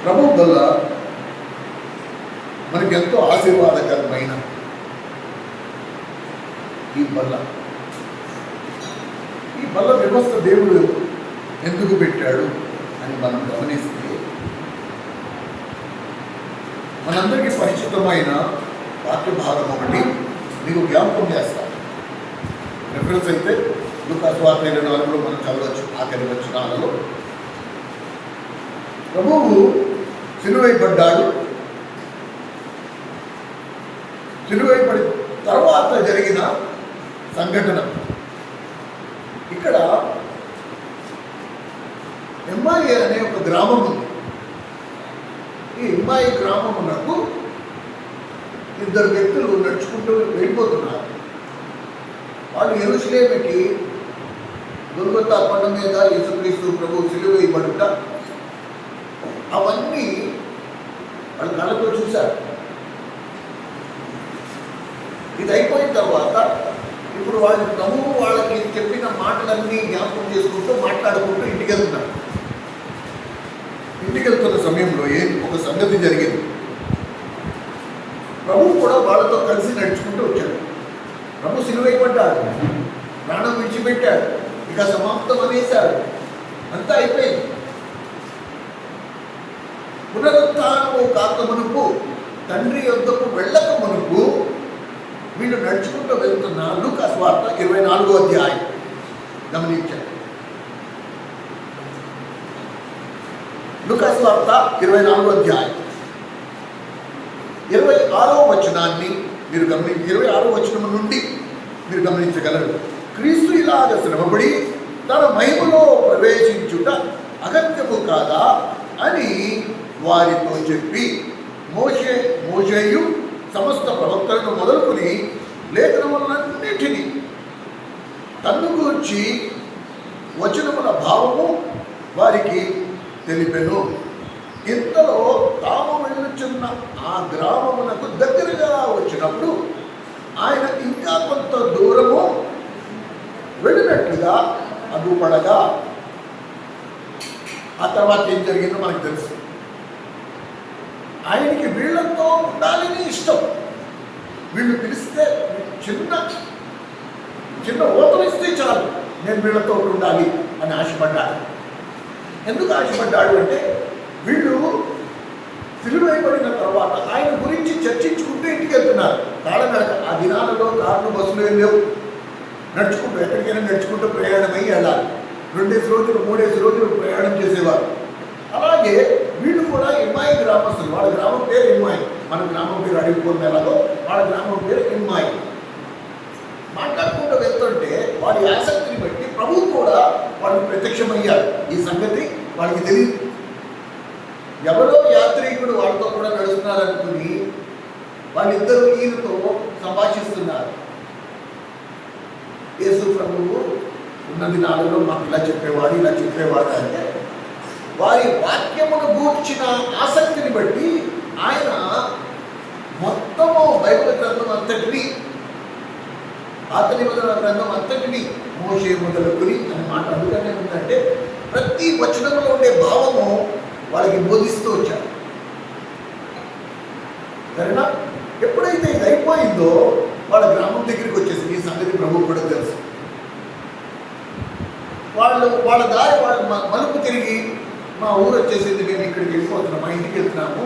ప్రభువు వల్ల మనకెంతో ఆశీర్వాదకరమైన ఈ బల్ల వ్యవస్థ దేవుడు ఎందుకు పెట్టాడు అని మనం గమనిస్తే, మనందరికీ పరిచితమైన వాక్య భాగం ఒకటి మీకు జ్ఞాపకం చేస్తాను. రెఫరెన్స్ అయితే లూకాసు వార్త 24లో మనం చదవచ్చు. ఆఖరి వచనాలలో ప్రభువు సిలువైపడ్డాడు. సిలువైపడి తర్వాత జరిగిన సంఘటన ఇక్కడ ఎమ్మాయి అనే ఒక గ్రామం ఉంది. ఈ ఎమ్మాయి గ్రామమునకు ఇద్దరు వ్యక్తులు నడుచుకుంటూ వెళ్ళిపోతున్నారు. వాళ్ళు యెరూషలేముకి గొల్గొతా కొండ మీద యేసుక్రీస్తు ప్రభువు సిలువైపడుట అవన్నీ వాళ్ళ కళ్ళతో చూశారు. ఇది అయిపోయిన తర్వాత ఇప్పుడు వాళ్ళు ప్రభువు వాళ్ళకి చెప్పిన మాటలన్నీ జ్ఞాపకం చేసుకుంటూ మాట్లాడుకుంటూ ఇంటికి వెళ్తున్నారు. ఇంటికి వెళ్తున్న సమయంలో ఒక సంగతి జరిగింది. ప్రభువు కూడా వాళ్ళతో కలిసి నడుచుకుంటూ వచ్చాడు. ప్రభు సిలువైపడ్డాడు, ప్రాణం విడిచిపెట్టాడు, ఇక సమాప్తం అనేశాడు, అంతా అయిపోయింది. పునరుత్థానము కాక మునుపు, తండ్రి యొద్దకు వెళ్ళక మునుపు వీళ్ళు నడుచుకుంటూ వెళ్తున్న లూకాసు వార్త 24వ అధ్యాయం గమనించారు. లూకాసు వార్త 24వ అధ్యాయం 26వ వచనాన్ని మీరు 26వ వచనం నుండి మీరు గమనించగలరు. క్రీస్తు ఇలాగ శ్రమపడి తన మహిమలో ప్రవేశించుట అగత్యము కాదా అని వారితో చెప్పి, మోషేయు సమస్త ప్రవక్తలను మొదలుకొని లేఖనములన్నిటినీ తన్ను గూర్చి వచనముల భావము వారికి తెలిపెను. ఇంతలో తాము వెళ్ళుచున్న ఆ గ్రామమునకు దగ్గరగా వచ్చినప్పుడు ఆయన ఇంకా కొంత దూరము వెళ్ళినట్లుగా అడ్డుపడగా, ఆ తర్వాత ఏం జరిగిందో మనకు తెలుసు. ఆయనకి వీళ్ళతో ఉండాలని ఇష్టం. వీళ్ళు పిలిస్తే చిన్న ఓతలిస్తే చాలు, నేను వీళ్ళతో ఉండాలి అని ఆశపడ్డాడు. ఎందుకు ఆశపడ్డాడు అంటే, వీళ్ళు సిలువైపడిన తర్వాత ఆయన గురించి చర్చించుకుంటూ ఇంటికి వెళ్తున్నారు. కాళ్ళనడక. ఆ దినాలలో కార్లు బస్సులు ఏం లేవు. నడుచుకుంటూ ఎక్కడికైనా నడుచుకుంటూ ప్రయాణమై వెళ్ళాలి. 2 రోజులు 3 రోజులు ప్రయాణం చేసేవారు. అలాగే వీళ్ళు కూడా ఎమ్మాయి గ్రామస్తులు. వాళ్ళ గ్రామం పేరు ఎమ్మాయి. మన గ్రామం పేరు అడిగిపోయిన ఎలాగో వాళ్ళ గ్రామం పేరు ఎమ్మాయి. మాట్లాడుకుంటూ వెళ్తుంటే వారి ఆసక్తిని బట్టి ప్రభువు కూడా వాళ్ళకి ప్రత్యక్షమయ్యారు. ఈ సంగతి వాళ్ళకి తెలియదు. ఎవరో యాత్రికుడు వాళ్ళతో కూడా నడుస్తున్నారనుకుని వాళ్ళిద్దరూ ఈయనతో సంభాషిస్తున్నారు. యేసు ప్రభువు ఉన్న దినాలలో మాకు ఇలా చెప్పేవాడు అంటే, వారి వాక్యమును గూర్చిన ఆసక్తిని బట్టి ఆయన మొత్తము బైబిల్ గ్రంథం అంతటిని, పాత నిబంధన గ్రంథం అంతటిని మోషే మొదలుకొని అని మాట అందుకనే ఉందంటే, ప్రతి వచనంలో ఉండే భావము వాళ్ళకి బోధిస్తూ వచ్చారు. సరేనా? ఎప్పుడైతే ఇది అయిపోయిందో వాళ్ళ గ్రామం దగ్గరికి వచ్చేసి ఈ సంగతి ప్రభువు కూడా తెలుసు. వాళ్ళ దారి వాళ్ళు మలుపు తిరిగి మా ఊరు వచ్చేసింది, మేము ఇక్కడికి వెళ్ళిపోతున్నాం, మా ఇంటికి వెళ్తున్నాము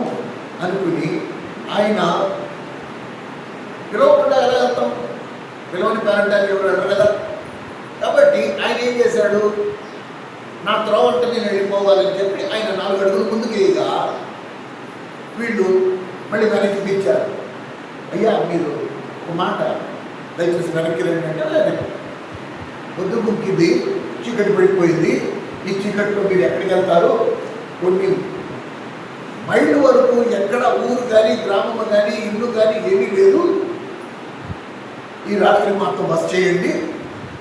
అనుకుని ఆయన పిలవకుండా ఎలా వెళ్తాం? పిలవని పేరంటానికి ఎవరు వెళ్ళరు కదా. కాబట్టి ఆయన ఏం చేశాడు, నా త్రోవంట నేను వెళ్ళిపోవాలని చెప్పి ఆయన 4 అడుగులు ముందుకు వేయగా వీళ్ళు మళ్ళీ వెనక్కి పిలిచారు. అయ్యా మీరు ఒక మాట దయచేసి వెనక్కి రండి అంటే, లేదు పొద్దు ముక్కింది, చీకటి పడిపోయింది, ఈ చీకట్లో మీరు ఎక్కడికి వెళ్తారు? కొన్ని మైళ్ళ వరకు ఎక్కడ ఊరు కానీ గ్రామం కానీ ఇల్లు కానీ ఏమీ లేదు, ఈ రాత్రి మాతో బస్ చేయండి,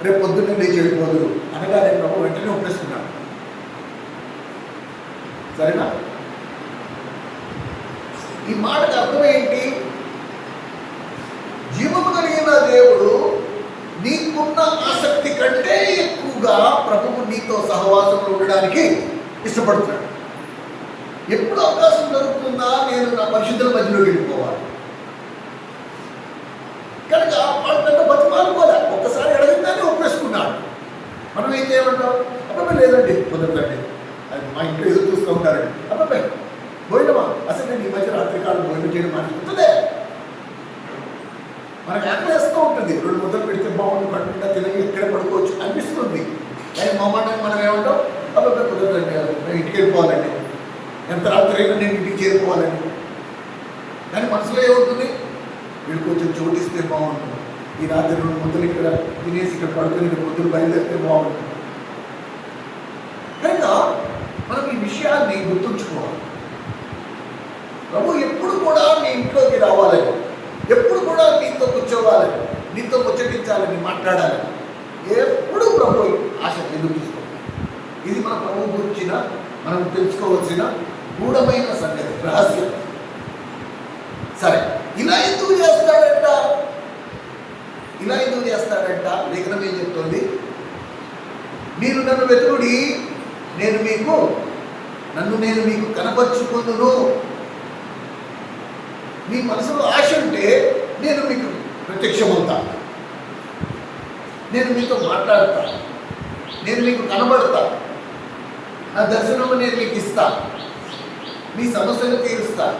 రేపు పొద్దున్నే లేచి వెళ్ళిపోదురు అనగా నేను ప్రభు వెంటనే ఒప్పేసుకున్నాను. సరేనా? ఈ మాటకు అర్థం ఏంటి? జీవము కలిగిన దేవుడు నీకున్న ఆసక్తి కంటే ఎక్కువగా ప్రభువు నీతో సహవాసంలో ఉండడానికి ఇష్టపడుతున్నాడు. ఎప్పుడు అవకాశం దొరుకుతుందా నేను నా పరిశుద్ధుల మధ్యలో వెళ్ళిపోవాలి. కనుక వాడు పెద్ద బతిమాలుకోలే, ఒక్కసారి అడగగానే ఒప్పేసుకున్నాడు. మనం ఏం చేయమంటాం? అబ్బాయి లేదండి కుదరదండి, అది మా ఇంట్లో ఎదురు చూస్తూ ఉంటారండి. అబ్బాయి పోయినమా? అసలు నేను ఈ మధ్య రాత్రికాలం భోజనం చేయడం అనిపిస్తుందే. మనకు ఆకలి వేస్తూ ఉంటుంది, 2 ముద్దలు పెడితే బాగుంది, పడుకుంటా తినగి ఎక్కడ పడుకోవచ్చు అనిపిస్తుంది. కానీ మొహమాటానికి మనం ఏమంటాం? అబ్బాయి కుదరదండి, నేను ఇంటికి వెళ్ళిపోవాలండి, ఎంత రాత్రి అయినా నేను ఇంటికి చేరుకోవాలండి. కానీ మనసులో ఏమవుతుంది? వీళ్ళు కొంచెం చోటిస్తే బాగుంటుంది, ఈ రాత్రి 2 ముద్దలు ఇక్కడ తినేసి ఇక్కడ పడుకుని 2 ముద్దలు బయలుదేరితే బాగుంటుంది. కనుక మనం ఈ విషయాన్ని గుర్తుంచుకోవాలి. ప్రభు ఎప్పుడు కూడా నీ ఇంట్లోకి రావాలని, ఎప్పుడు కూడా నీతో కూర్చోవాలని, నీతో ముచ్చటించాలని, మాట్లాడాలని ఎప్పుడు ప్రభు ఆశ ఎదురు చూసుకోవాలి. ఇది మన ప్రభు గురించిన మనం తెలుసుకోవాల్సిన గూఢమైన సంగతి, రహస్యం. సరే, ఇలా ఎందుకు చేస్తాడంట? ఇలా ఎందుకు చేస్తాడంట? లేఖనం ఏం చెప్తోంది? మీరు నన్ను వెతుకుడి, నేను మీకు కనపరుచుకుందును. మీ మనసులో ఆశ ఉంటే నేను మీకు ప్రత్యక్షమవుతాను, నేను మీతో మాట్లాడతాను, నేను మీకు కనబడతాను, నా దర్శనము నేను మీకు ఇస్తాను, మీ సమస్యలు తీరుస్తాను,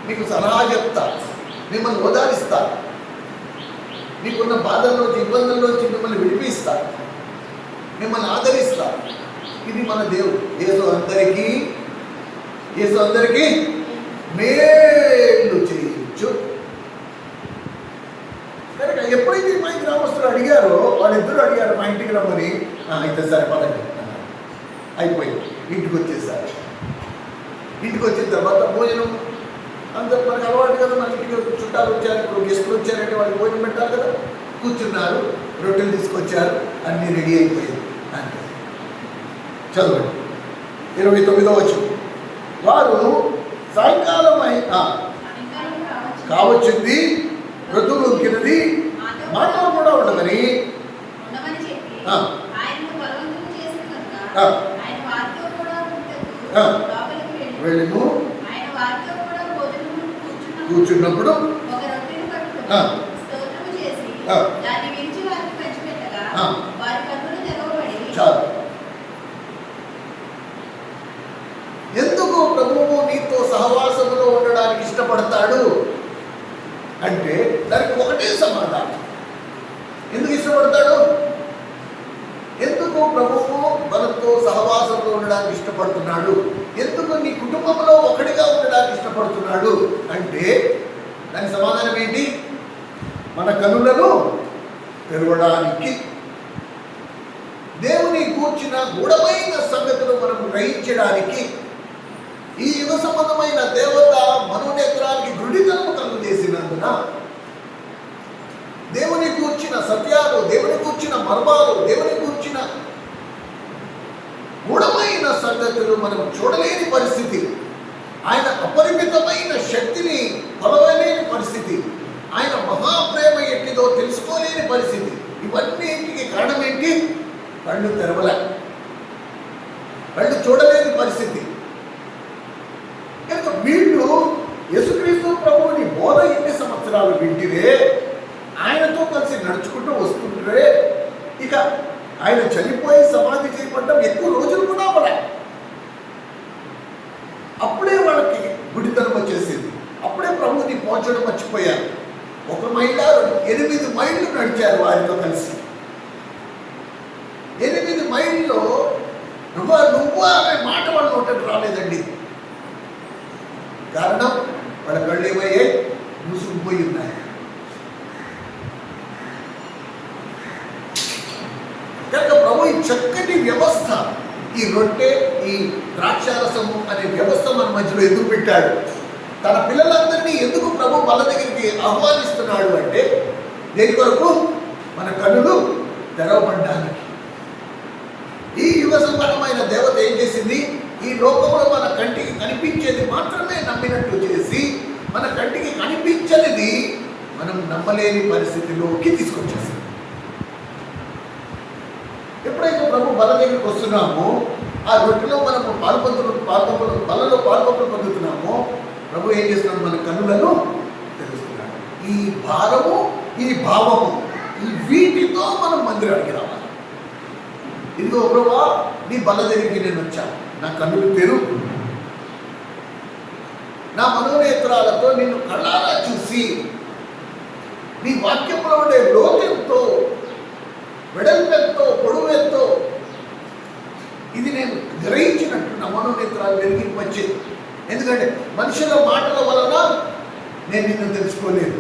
మీకు సలహా చెప్తా, మిమ్మల్ని ఓదారిస్తా, మీకున్న బాధల్లోంచి ఇబ్బందుల్లోంచి మిమ్మల్ని విడిపిస్తా, మిమ్మల్ని ఆదరిస్తా. ఇది మన దేవుడు. యేసు అందరికీ మేలు చేయొచ్చు. కనుక ఎప్పుడైతే మా గ్రామస్తులు అడిగారో, వాళ్ళిద్దరూ అడిగారు మా ఇంటికి రమ్మని, అయితే సరే పదండి అయిపోయింది. ఇంటికి వచ్చేసారు. ఇంటికి వచ్చిన తర్వాత భోజనం అంత మనకు అలవాటు కదా, మన ఇంటికి చుట్టాలు వచ్చారు, ఇప్పుడు గెస్టులు వచ్చారంటే వాళ్ళకి భోజనం పెట్టాలి కదా. కూర్చున్నారు, రొట్టెలు తీసుకొచ్చారు, అన్నీ రెడీ అయిపోయింది. అంటే చదవండి 29వ వచనం. వారు సాయంకాలం కావచ్చింది, ఋతువు ఉక్కినది, మాతో కూడా ఉండమని వెళ్ళను. కూర్చున్నప్పుడు చాలు. ఎందుకు ప్రభువు నీతో సహవాసంలో ఉండడానికి ఇష్టపడతాడు అంటే దానికి ఒకటే సమాధానం. ఎందుకు ఇష్టపడతాడు? ఎందుకు ప్రభువు మనతో సహవాసంలో ఉండడానికి ఇష్టపడుతున్నాడు? ఎందుకు నీ కుటుంబంలో ఒకటిగా ఉండడానికి ఇష్టపడుతున్నాడు అంటే దాని సమాధానం ఏంటి? మన కనులను తెరవడానికి, దేవుని గూర్చిన గూఢమైన సంగతులు మనం గ్రహించడానికి, ఈ యుగ సంబంధమైన దేవత మనోనేత్రానికి గుడితనము కలుగు చేసినందున దేవుని గూర్చిన సత్యాలు, దేవుని గూర్చిన మర్మాలు, దేవుని గూర్చిన గూఢమైన సంగతులు మనం చూడలేని పరిస్థితి, ఆయన అపరిమితమైన శక్తిని కొలవలేని పరిస్థితి, ఆయన మహాప్రేమ ఎట్టిదో తెలుసుకోలేని పరిస్థితి, ఇవన్నింటికి కారణం ఏంటి? కళ్ళు తెరవలే, కళ్ళు చూడలేని పరిస్థితి. కనుక వీళ్ళు యేసుక్రీస్తు ప్రభువుని బోధ ఎన్ని సంవత్సరాలు వింటిరే, ఆయనతో కలిసి నడుచుకుంటూ వస్తుంటే, ఇక ఆయన చనిపోయి సమాధి చేయబడ్డం ఎక్కువ రోజులు కూడా అవ్వలే. అప్పుడే వాళ్ళకి గుడితనం వచ్చేసింది, అప్పుడే ప్రభువుని పోల్చడం మర్చిపోయారు. 1 మైళ్ళ 8 మైళ్ళు నడిచారు వారితో కలిసి. 8 మైళ్ళలో నువ్వు అనే మాట వాళ్ళ నోటకు రాలేదండి. కారణం వాళ్ళ కళ్ళు ఏమయ్యాయి? మూసుకుపోయి ఉన్నాయి. కనుక ప్రభు ఈ చక్కటి వ్యవస్థ, ఈ రొట్టె, ఈ ద్రాక్షారసము అనే వ్యవస్థ మన మధ్యలో ఎదురు పెట్టాడు. తన పిల్లలందరినీ ఎందుకు ప్రభు వాళ్ళ దగ్గరికి ఆహ్వానిస్తున్నాడు అంటే దేని కొరకు? మన కన్నులు తెరవబడ్డానికి. ఈ యుగ సంపన్నమైన దేవత ఏం చేసింది? ఈ లోకంలో మన కంటికి కనిపించేది మాత్రమే నమ్మినట్టు చేసి, మన కంటికి కనిపించనిది మనం నమ్మలేని పరిస్థితిలోకి తీసుకొచ్చేసింది. ఎప్పుడైతే ప్రభు బల దగ్గరికి వస్తున్నామో ఆ రొట్టెలో మనము బలలో పాల్పంపులు పొందుతున్నామో, ప్రభు ఏం చేస్తున్నాడు? మన కన్నులను తెలుస్తున్నాడు. ఈ భారము, ఈ భావము, ఈ వీటితో మనం మందిరానికి రావాలి. ఇదిగో ప్రభువా, నీ బల్ల దగ్గరికి నేను వచ్చాను, నా కన్నులు తెరువు, నా మనోనేత్రాలతో నిన్ను కళ్ళారా చూసి నీ వాక్యంలో ఉండే లోకంతో, వెడల్పెంతో, పొడవెంతో ఇది నేను గ్రహించినట్టు నా మనోనేత్రాలు వెలిగింపచ్చేది. ఎందుకంటే మనుషుల మాటల వలన నేను నిన్ను తెలుసుకోలేదు.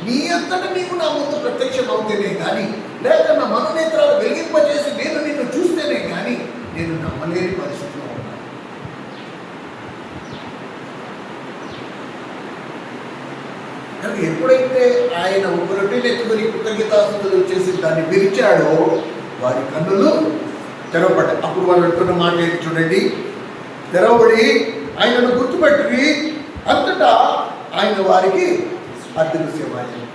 నీ అంతటా నీవు నా ముందు ప్రత్యక్షం అవుతేనే కానీ, లేక నా మనోనేత్రాలు వెలిగింపచేసి నేను నిన్ను చూస్తేనే కానీ నేను నమ్మలేని పరిస్థితిలో ఉన్నాను. కానీ ఎప్పుడైతే ఆయన ఒక రొట్టెని ఎత్తుకొని కృతజ్ఞతాస్తుతులు చేసి దాన్ని విరిచాడో, వారి కన్నులు తెరవబడ్డాయి. అప్పుడు వాళ్ళు అంటున్న మాట ఏంటి చూడండి, తెరవబడి ఆయనను గుర్తుపెట్టి అంతటా ఆయన వారికి అదృశ్యమాయను.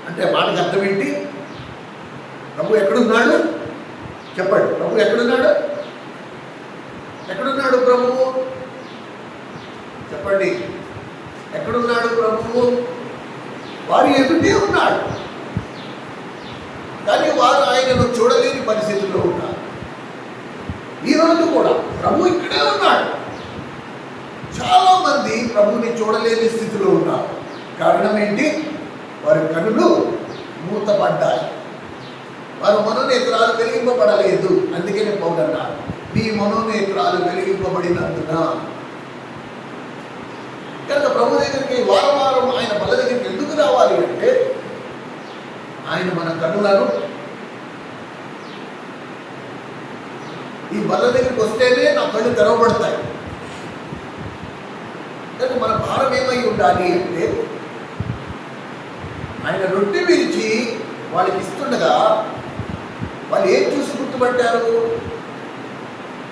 అంటే మాటకు అర్థం ఏంటి? ప్రభు ఎక్కడున్నాడు చెప్పండి. ప్రభు ఎక్కడున్నాడు? ఎక్కడున్నాడు ప్రభువు? చెప్పండి. ఎక్కడున్నాడు ప్రభువు? వారి ఎదుటే ఉన్నాడు, కానీ వారు ఆయనను చూడలేని పరిస్థితుల్లో ఉన్నారు. ఈరోజు కూడా ప్రభు ఇక్కడే ఉన్నాడు. చాలా మంది ప్రభుని చూడలేని స్థితిలో ఉన్నారు. కారణం ఏంటి? వారి కన్నులు మూతపడ్డాయి, వారి మనోనేత్రాలు వెలిగింపబడలేదు. అందుకనే పౌలు అన్నారు, మీ మనోనేత్రాలు వెలిగింపబడినందున. కనుక ప్రభు దగ్గరికి వారం వారం ఆయన బల్ల దగ్గరికి ఎందుకు రావాలి అంటే, ఆయన మన కన్నులను ఈ బల్ల దగ్గరికి వస్తేనే నా కళ్ళు తెరవబడతాయి. కనుక మన భారం ఏమై ఉండాలి అంటే, ఆయన రొట్టె విరిచి వాళ్ళకి ఇస్తుండగా వాళ్ళు ఏం చూసి గుర్తుపట్టారు?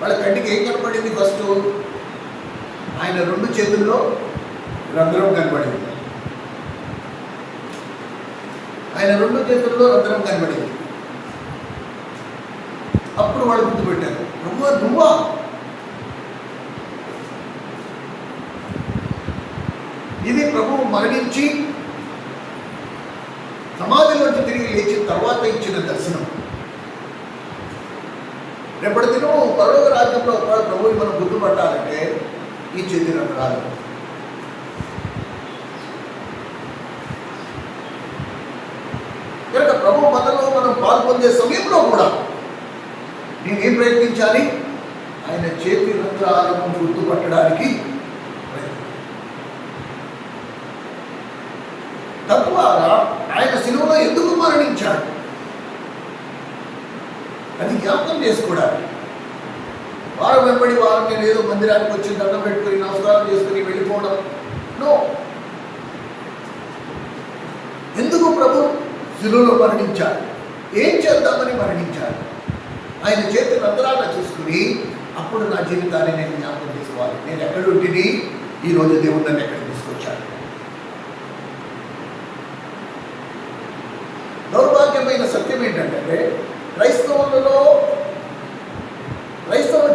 వాళ్ళ కంటికి ఏం కనపడింది? ఫస్ట్ ఆయన రెండు చేతుల్లో రంధ్రం కనపడింది. ఆయన రెండు చేతుల్లో రంధ్రం కనపడింది. అప్పుడు వాళ్ళు గుర్తుపెట్టారు, ప్రభువా నువ్వా? ఇది ప్రభువు మరణించి సమాధిలోంచి తిరిగి లేచిన తర్వాత ఇచ్చిన దర్శనం. రేపటి దినం పరలోక రాజ్యంలో ప్రభువుని మనం గుర్తుపట్టాలంటే ఈ చేతి రంధ్రాలు. కనుక ప్రభు మనలో మనం పాల్పొందే సమయంలో కూడా నేనేం ప్రయత్నించాలి? ఆయన చేతి రంధ్రాలను గుర్తుపట్టడానికి. తద్వారా ఆయన శిలువలో ఎందుకు మరణించాడు అది జ్ఞాపకం చేసుకోవడానికి. వారం వెంబడి వారం నేను ఏదో మందిరానికి వచ్చి దండం పెట్టుకుని నమస్కారం చేసుకుని వెళ్ళిపోవడం నో. ఎందుకు ప్రభు శిలువలో మరణించాడు? ఏం చేద్దామని మరణించాడు? ఆయన చేతి రంధ్రాలను చూసుకుని అప్పుడు నా జీవితాన్ని నేను జ్ఞాపకం చేసుకోవాలి. నేను ఎక్కడ ఉంటిని, ఈరోజు దేవుడు నన్ను ఎక్కడ తీసుకొచ్చాడు. దౌర్భాగ్యమైన సత్యం ఏంటంటే, క్రైస్తవ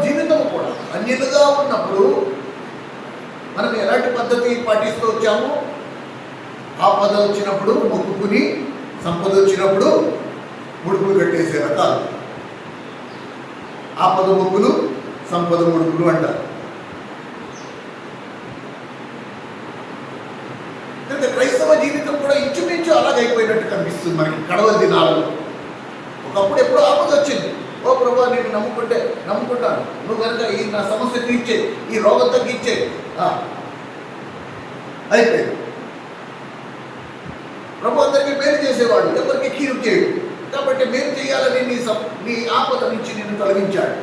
జీవితం కూడా అన్యులుగా ఉన్నప్పుడు మనం ఎలాంటి పద్ధతి పాటిస్తూ వచ్చాము? ఆపద వచ్చినప్పుడు మొక్కుకుని, సంపద వచ్చినప్పుడు ముడుపులు కట్టేసే రకాలు. ఆపద మొక్కులు, సంపద ముడుపులు అంటారు. క్రైస్తవ జీవితం కూడా ఇంచుమించు అలాగైపోయినట్టు కనిపిస్తుంది మనకి కడవల దినాలలో. ఒకప్పుడు ఎప్పుడో ఆపద వచ్చింది, ఓ ప్రభా నేను నమ్ముకుంటాను, నువ్వు కనుక ఈ నా సమస్య తీర్చే, ఈ రోగం తగ్గించే, అయిపోయింది. ప్రభు అందరికీ మేలు చేసేవాడు, ఎవరికి కీడు చేయడు. కాబట్టి మేలు చేయాలని నీ ఆపద నుంచి నిన్ను తొలగించాడు,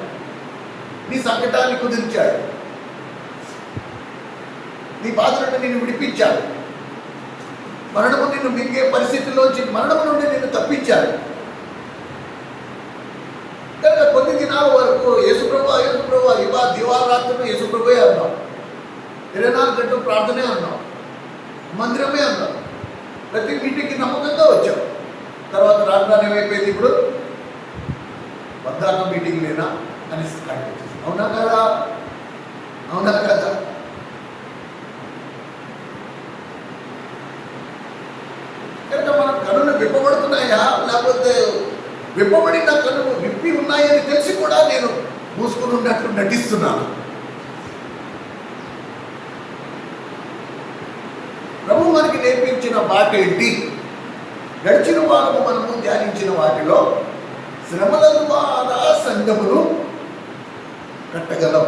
నీ సంకటాన్ని కుదిర్చాడు, నీ బాధలను నిన్ను విడిపించాడు, మరణము నిన్ను మింగే పరిస్థితుల్లోంచి మరణము నుండి నిన్ను తప్పించాడు. కనుక కొన్ని దినాల వరకు యేసుప్రభు దివారాత్రులు యేసుప్రభుయే అన్నాం, 24 గంటలు ప్రార్థనే అన్నాం, మందిరమే అన్నాం, ప్రతి మీటింగ్కి నమ్మకంగా వచ్చాం. తర్వాత రాను ఏమైపోయింది? ఇప్పుడు వద్దాక మీటింగ్ లేనా అని స్టార్ట్ వచ్చేసి, అవునా కదా? అవునా కదా? కనుక మన కనులు విప్పబడుతున్నాయా, లేకపోతే విప్పబడిన కనులు విప్పి ఉన్నాయని తెలిసి కూడా నేను మూసుకుని ఉన్నట్లు నటిస్తున్నాను? ప్రభు మనకి నేర్పించిన బాట ఏంటి? గడిచిన వారము మనము ధ్యానించిన వాటిలో శ్రమల ద్వారా సంఘమును కట్టగలం.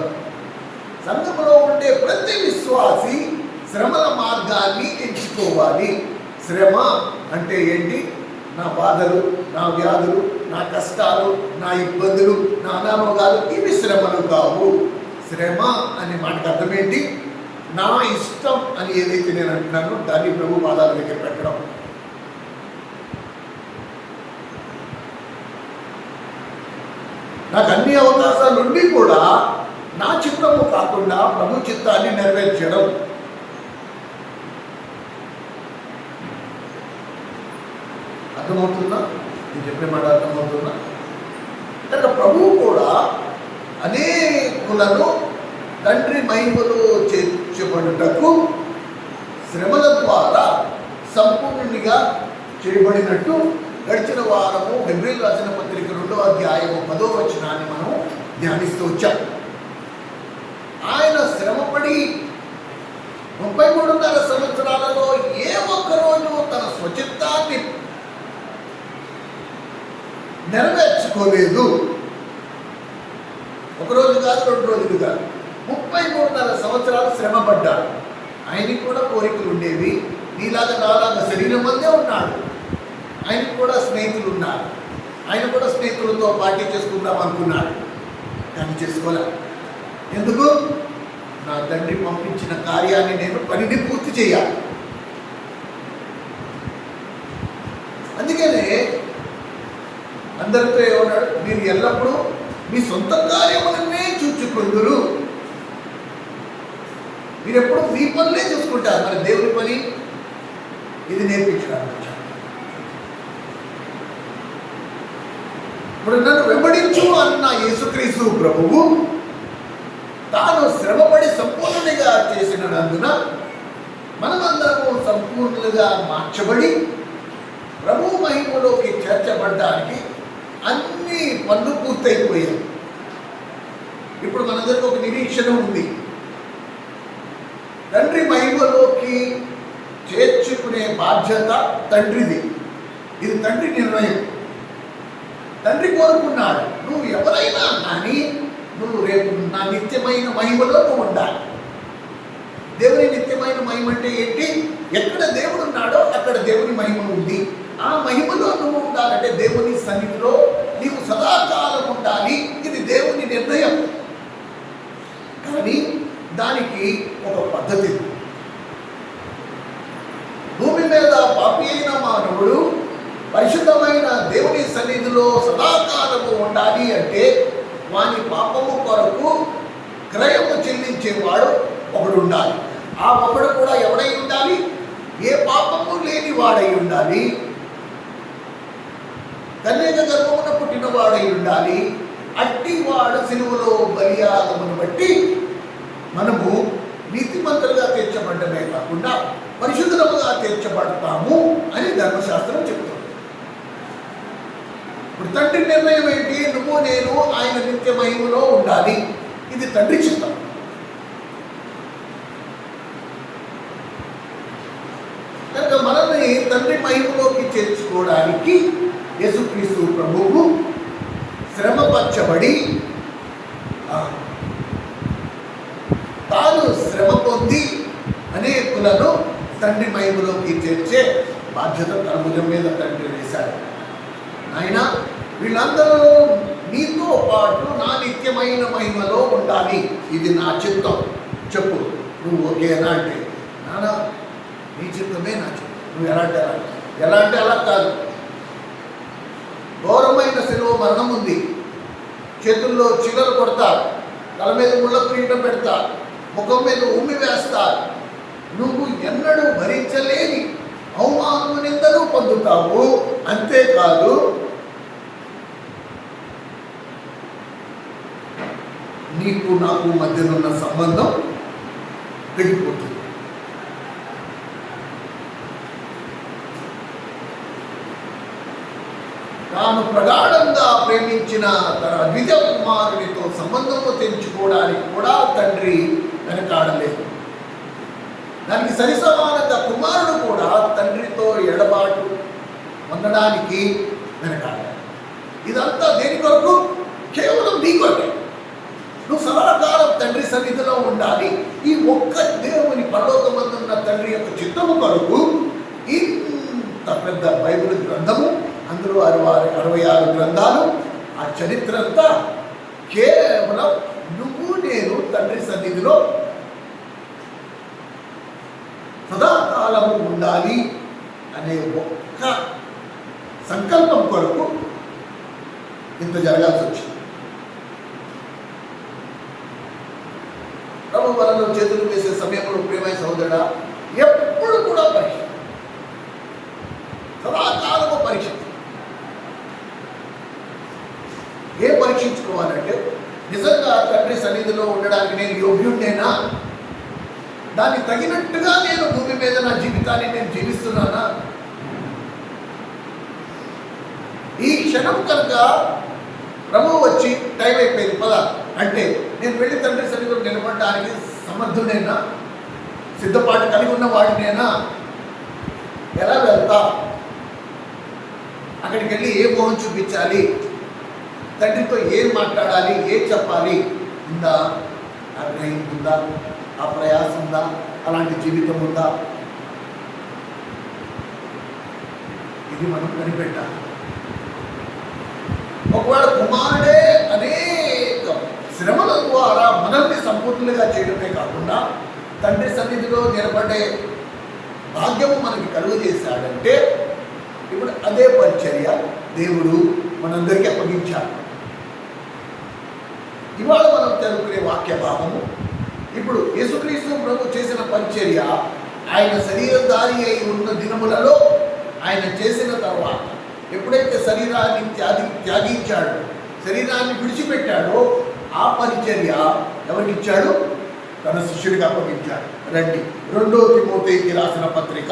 సంఘములో ఉండే ప్రతి విశ్వాసి శ్రమల మార్గాన్ని ఎంచుకోవాలి. శ్రమ అంటే ఏంటి? నా బాధలు, నా వ్యాధులు, నా కష్టాలు, నా ఇబ్బందులు, నా అనారోగాలు, ఇవి శ్రమలు కావు. శ్రమ అనే మాటకు అర్థం ఏంటి? నా ఇష్టం అని ఏదైతే నేను అంటున్నానో దాన్ని ప్రభు పాదాల దగ్గర పెట్టడం. నాకు అన్ని అవకాశాలు ఉండి కూడా నా చిత్తము కాకుండా ప్రభు చిత్తాన్ని నెరవేర్చడం. అర్థమవుతుందా? నేను చెప్పే మాట అర్థమవుతుందా? కనుక ప్రభువు కూడా అనేకులను తండ్రి మహిమలో చేర్చబడుటకు శ్రమల ద్వారా సంపూర్ణునిగా చేయబడినట్టు గడిచిన వారము హెబ్రీయులకు రాసిన పత్రిక 2వ అధ్యాయము 10వ వచనాన్ని మనం ధ్యానిస్తూ వచ్చాం. ఆయన శ్రమపడి 33.5 సంవత్సరాలలో ఏ ఒక్కరోజు తన స్వచిత్తాన్ని నెరవేర్చుకోలేదు. ఒకరోజు కాదు, 2 రోజులు కాదు, 33.5 సంవత్సరాలు శ్రమ పడ్డాడు. ఆయనకి కూడా కోరికలు ఉండేవి. నీలాగా నాలాగా శరీరం అందే ఉన్నాడు. ఆయనకు కూడా స్నేహితులు ఉన్నారు. ఆయన కూడా స్నేహితులతో పార్టీ చేసుకుందాం అనుకున్నాడు, కానీ చేసుకోలే. ఎందుకు? నా తండ్రి పంపించిన కార్యాన్ని నేను పనిని పూర్తి చేయాలి. అందుకనే అందరితో ఏమన్నాడు? మీరు ఎల్లప్పుడూ మీ సొంత కార్యములనే చూచుకుందురు. మీరు ఎప్పుడు మీ పనులే చూసుకుంటారు. మరి దేవుని పని ఇది నేర్పించడానికి వచ్చాడు. ఇప్పుడు నన్ను వెంబడించు అన్న యేసుక్రీస్తు ప్రభువు తాను శ్రమపడి సంపూర్ణునిగా చేసినందున మనమందరము సంపూర్ణులుగా మార్చబడి ప్రభు మహిమలోకి చేర్చబడ్డానికి అన్ని పనులు పూర్తయిపోయాయి. ఇప్పుడు మనందరికీ ఒక నిరీక్షణ ఉంది. తండ్రి మహిమలోకి చేర్చుకునే బాధ్యత తండ్రిది. ఇది తండ్రి నిర్ణయం. తండ్రి కోరుకున్నాడు, నువ్వు ఎవరైనా కానీ నువ్వు రేపు నా నిత్యమైన మహిమలో నువ్వు ఉండాలి. దేవుని నిత్యమైన మహిమ అంటే ఏంటి? ఎక్కడ దేవుడు ఉన్నాడో అక్కడ దేవుని మహిమ ఉంది. ఆ మహిమలో నువ్వు ఉండాలంటే దేవుని సన్నిధిలో నీవు సదాకాలం ఉండాలి. ఇది దేవుని నిర్ణయం. కానీ దానికి ఒక పద్ధతి. భూమి మీద పాపి అయిన మానవుడు పరిశుద్ధమైన దేవుని సన్నిధిలో సదాకాలము ఉండాలి అంటే వాని పాపము కొరకు క్రయము చెల్లించేవాడు ఒకడు ఉండాలి. ఆ ఒకడు కూడా ఎవడై ఉండాలి? ఏ పాపము లేని వాడై ఉండాలి. కన్యక గర్భమున పుట్టినవాడై ఉండాలి. అట్టివాడు సిలువలో బలియాగమును బట్టి మనము నీతిమంతులుగా తీర్చబడ్డమే కాకుండా పరిశుద్ధులుగా తీర్చబడతాము అని ధర్మశాస్త్రం చెప్తుంది. ఇప్పుడు తండ్రి నిర్ణయం ఏంటి? నువ్వు నేను ఆయన నిత్య మహిమలో ఉండాలి. ఇది తండ్రి చిత్తం. కనుక మనల్ని తండ్రి మహిమలోకి చేర్చుకోవడానికి యేసుక్రీస్తు ప్రభువు శ్రమపరచబడి తాను శ్రమ పొంది అనేకులను తండ్రి మహిమలోకి చేర్చే బాధ్యత తన భుజం మీద తండ్రి వేశాడు. ఆయన వీళ్ళందరూ నీతో పాటు నా నిత్యమైన మహిమలో ఉండాలి. ఇది నా చిత్తం. చెప్పు, నువ్వు ఓకేనా అంటే, నానా నీ చిత్తమే నా చిత్తం. నువ్వు ఎలా అంటే అలా కాదు. ఘోరమైన శిలువ మరణం ఉంది. చేతుల్లో చిగలు కొడతారు, తల మీద ముళ్ళ కిరీటం పెడతారు, ముఖం మీద ఉమ్మి వేస్తారు. నువ్వు ఎన్నడూ భరించలేని అవమానము నిందలు పొందుతావు. అంతేకాదు నీకు నాకు మధ్యనున్న సంబంధం తెగిపోతుంది. తాను ప్రగాఢంగా ప్రేమించిన తన ద్వితీయ కుమారునితో సంబంధము తెంచుకోవడానికి కూడా తండ్రి వెనకాడలేదు. దానికి సరిసమానంగా కుమారుడు కూడా తండ్రితో ఎడబాటు పొందడానికి వెనకాడాలి. ఇదంతా దేని కొరకు? కేవలం నీ కొరకే. నువ్వు సదాకాలం తండ్రి సన్నిధిలో ఉండాలి. ఈ ఒక్క దేవుని పరలోకమందున్న తండ్రి యొక్క చిత్తము కొరకు ఇంత పెద్ద బైబిల్ గ్రంథము, అందులో 66 గ్రంథాలు, ఆ చరిత్ర అంతా కేవలం నువ్వు నేను తండ్రి సన్నిధిలో సదాకాలము ఉండాలి అనే ఒక్క సంకల్పం కొరకు ఇంత జరగాల్సి వచ్చింది. ప్రభు వలలో చేతులు వేసే సమయంలో ప్రియమైన సహోదరుడా, ఎప్పుడు కూడా పరీక్ష, సదాకాలము పరీక్ష. ఏం పరీక్షించుకోవాలంటే, నిజంగా తండ్రి సన్నిధిలో ఉండడానికి నేను యోగ్యుడేనా? దానికి తగినట్టుగా నేను భూమి మీద నా జీవితాన్ని నేను జీవిస్తున్నానా? ఈ క్షణం కనుక ప్రభువు వచ్చి టైం అయిపోయింది పదా అంటే, నేను వెళ్ళి తండ్రి సన్నిధిలో నిలబడడానికి సమర్థుడేనా? సిద్ధపాటు కలిగి ఉన్న వాడినేనా? ఎలా వెళ్తా? అక్కడికి వెళ్ళి ఏ మోహం చూపించాలి? తండ్రితో ఏం మాట్లాడాలి? ఏం చెప్పాలి? ఉందా? ఆ గ్రహింపు ఉందా? ఆ ప్రయాసం ఉందా? అలాంటి జీవితం ఉందా? ఇది మనం కనిపెట్టాలి. ఒకవేళ కుమారుడే అనేక శ్రమల ద్వారా మనల్ని సంపూర్ణంగా చేయడమే కాకుండా తండ్రి సన్నిధిలో నిలబడే భాగ్యము మనకి కలుగు చేశాడంటే, ఇప్పుడు అదే పరిచర్య దేవుడు మనందరికీ అప్పగించాడు. ఇవాళ మనం చదువుకునే వాక్య భాగము, ఇప్పుడు యేసుక్రీస్తు ప్రభు చేసిన పరిచర్య ఆయన శరీరధారి అయి ఉన్న దినములలో ఆయన చేసిన తర్వాత, ఎప్పుడైతే శరీరాన్ని త్యాగించాడో, శరీరాన్ని విడిచిపెట్టాడో, ఆ పరిచర్య ఎవరికి ఇచ్చాడు? తన శిష్యుడికి అప్పగించాడు. రండి, 2 తిమోతికి రాసిన పత్రిక.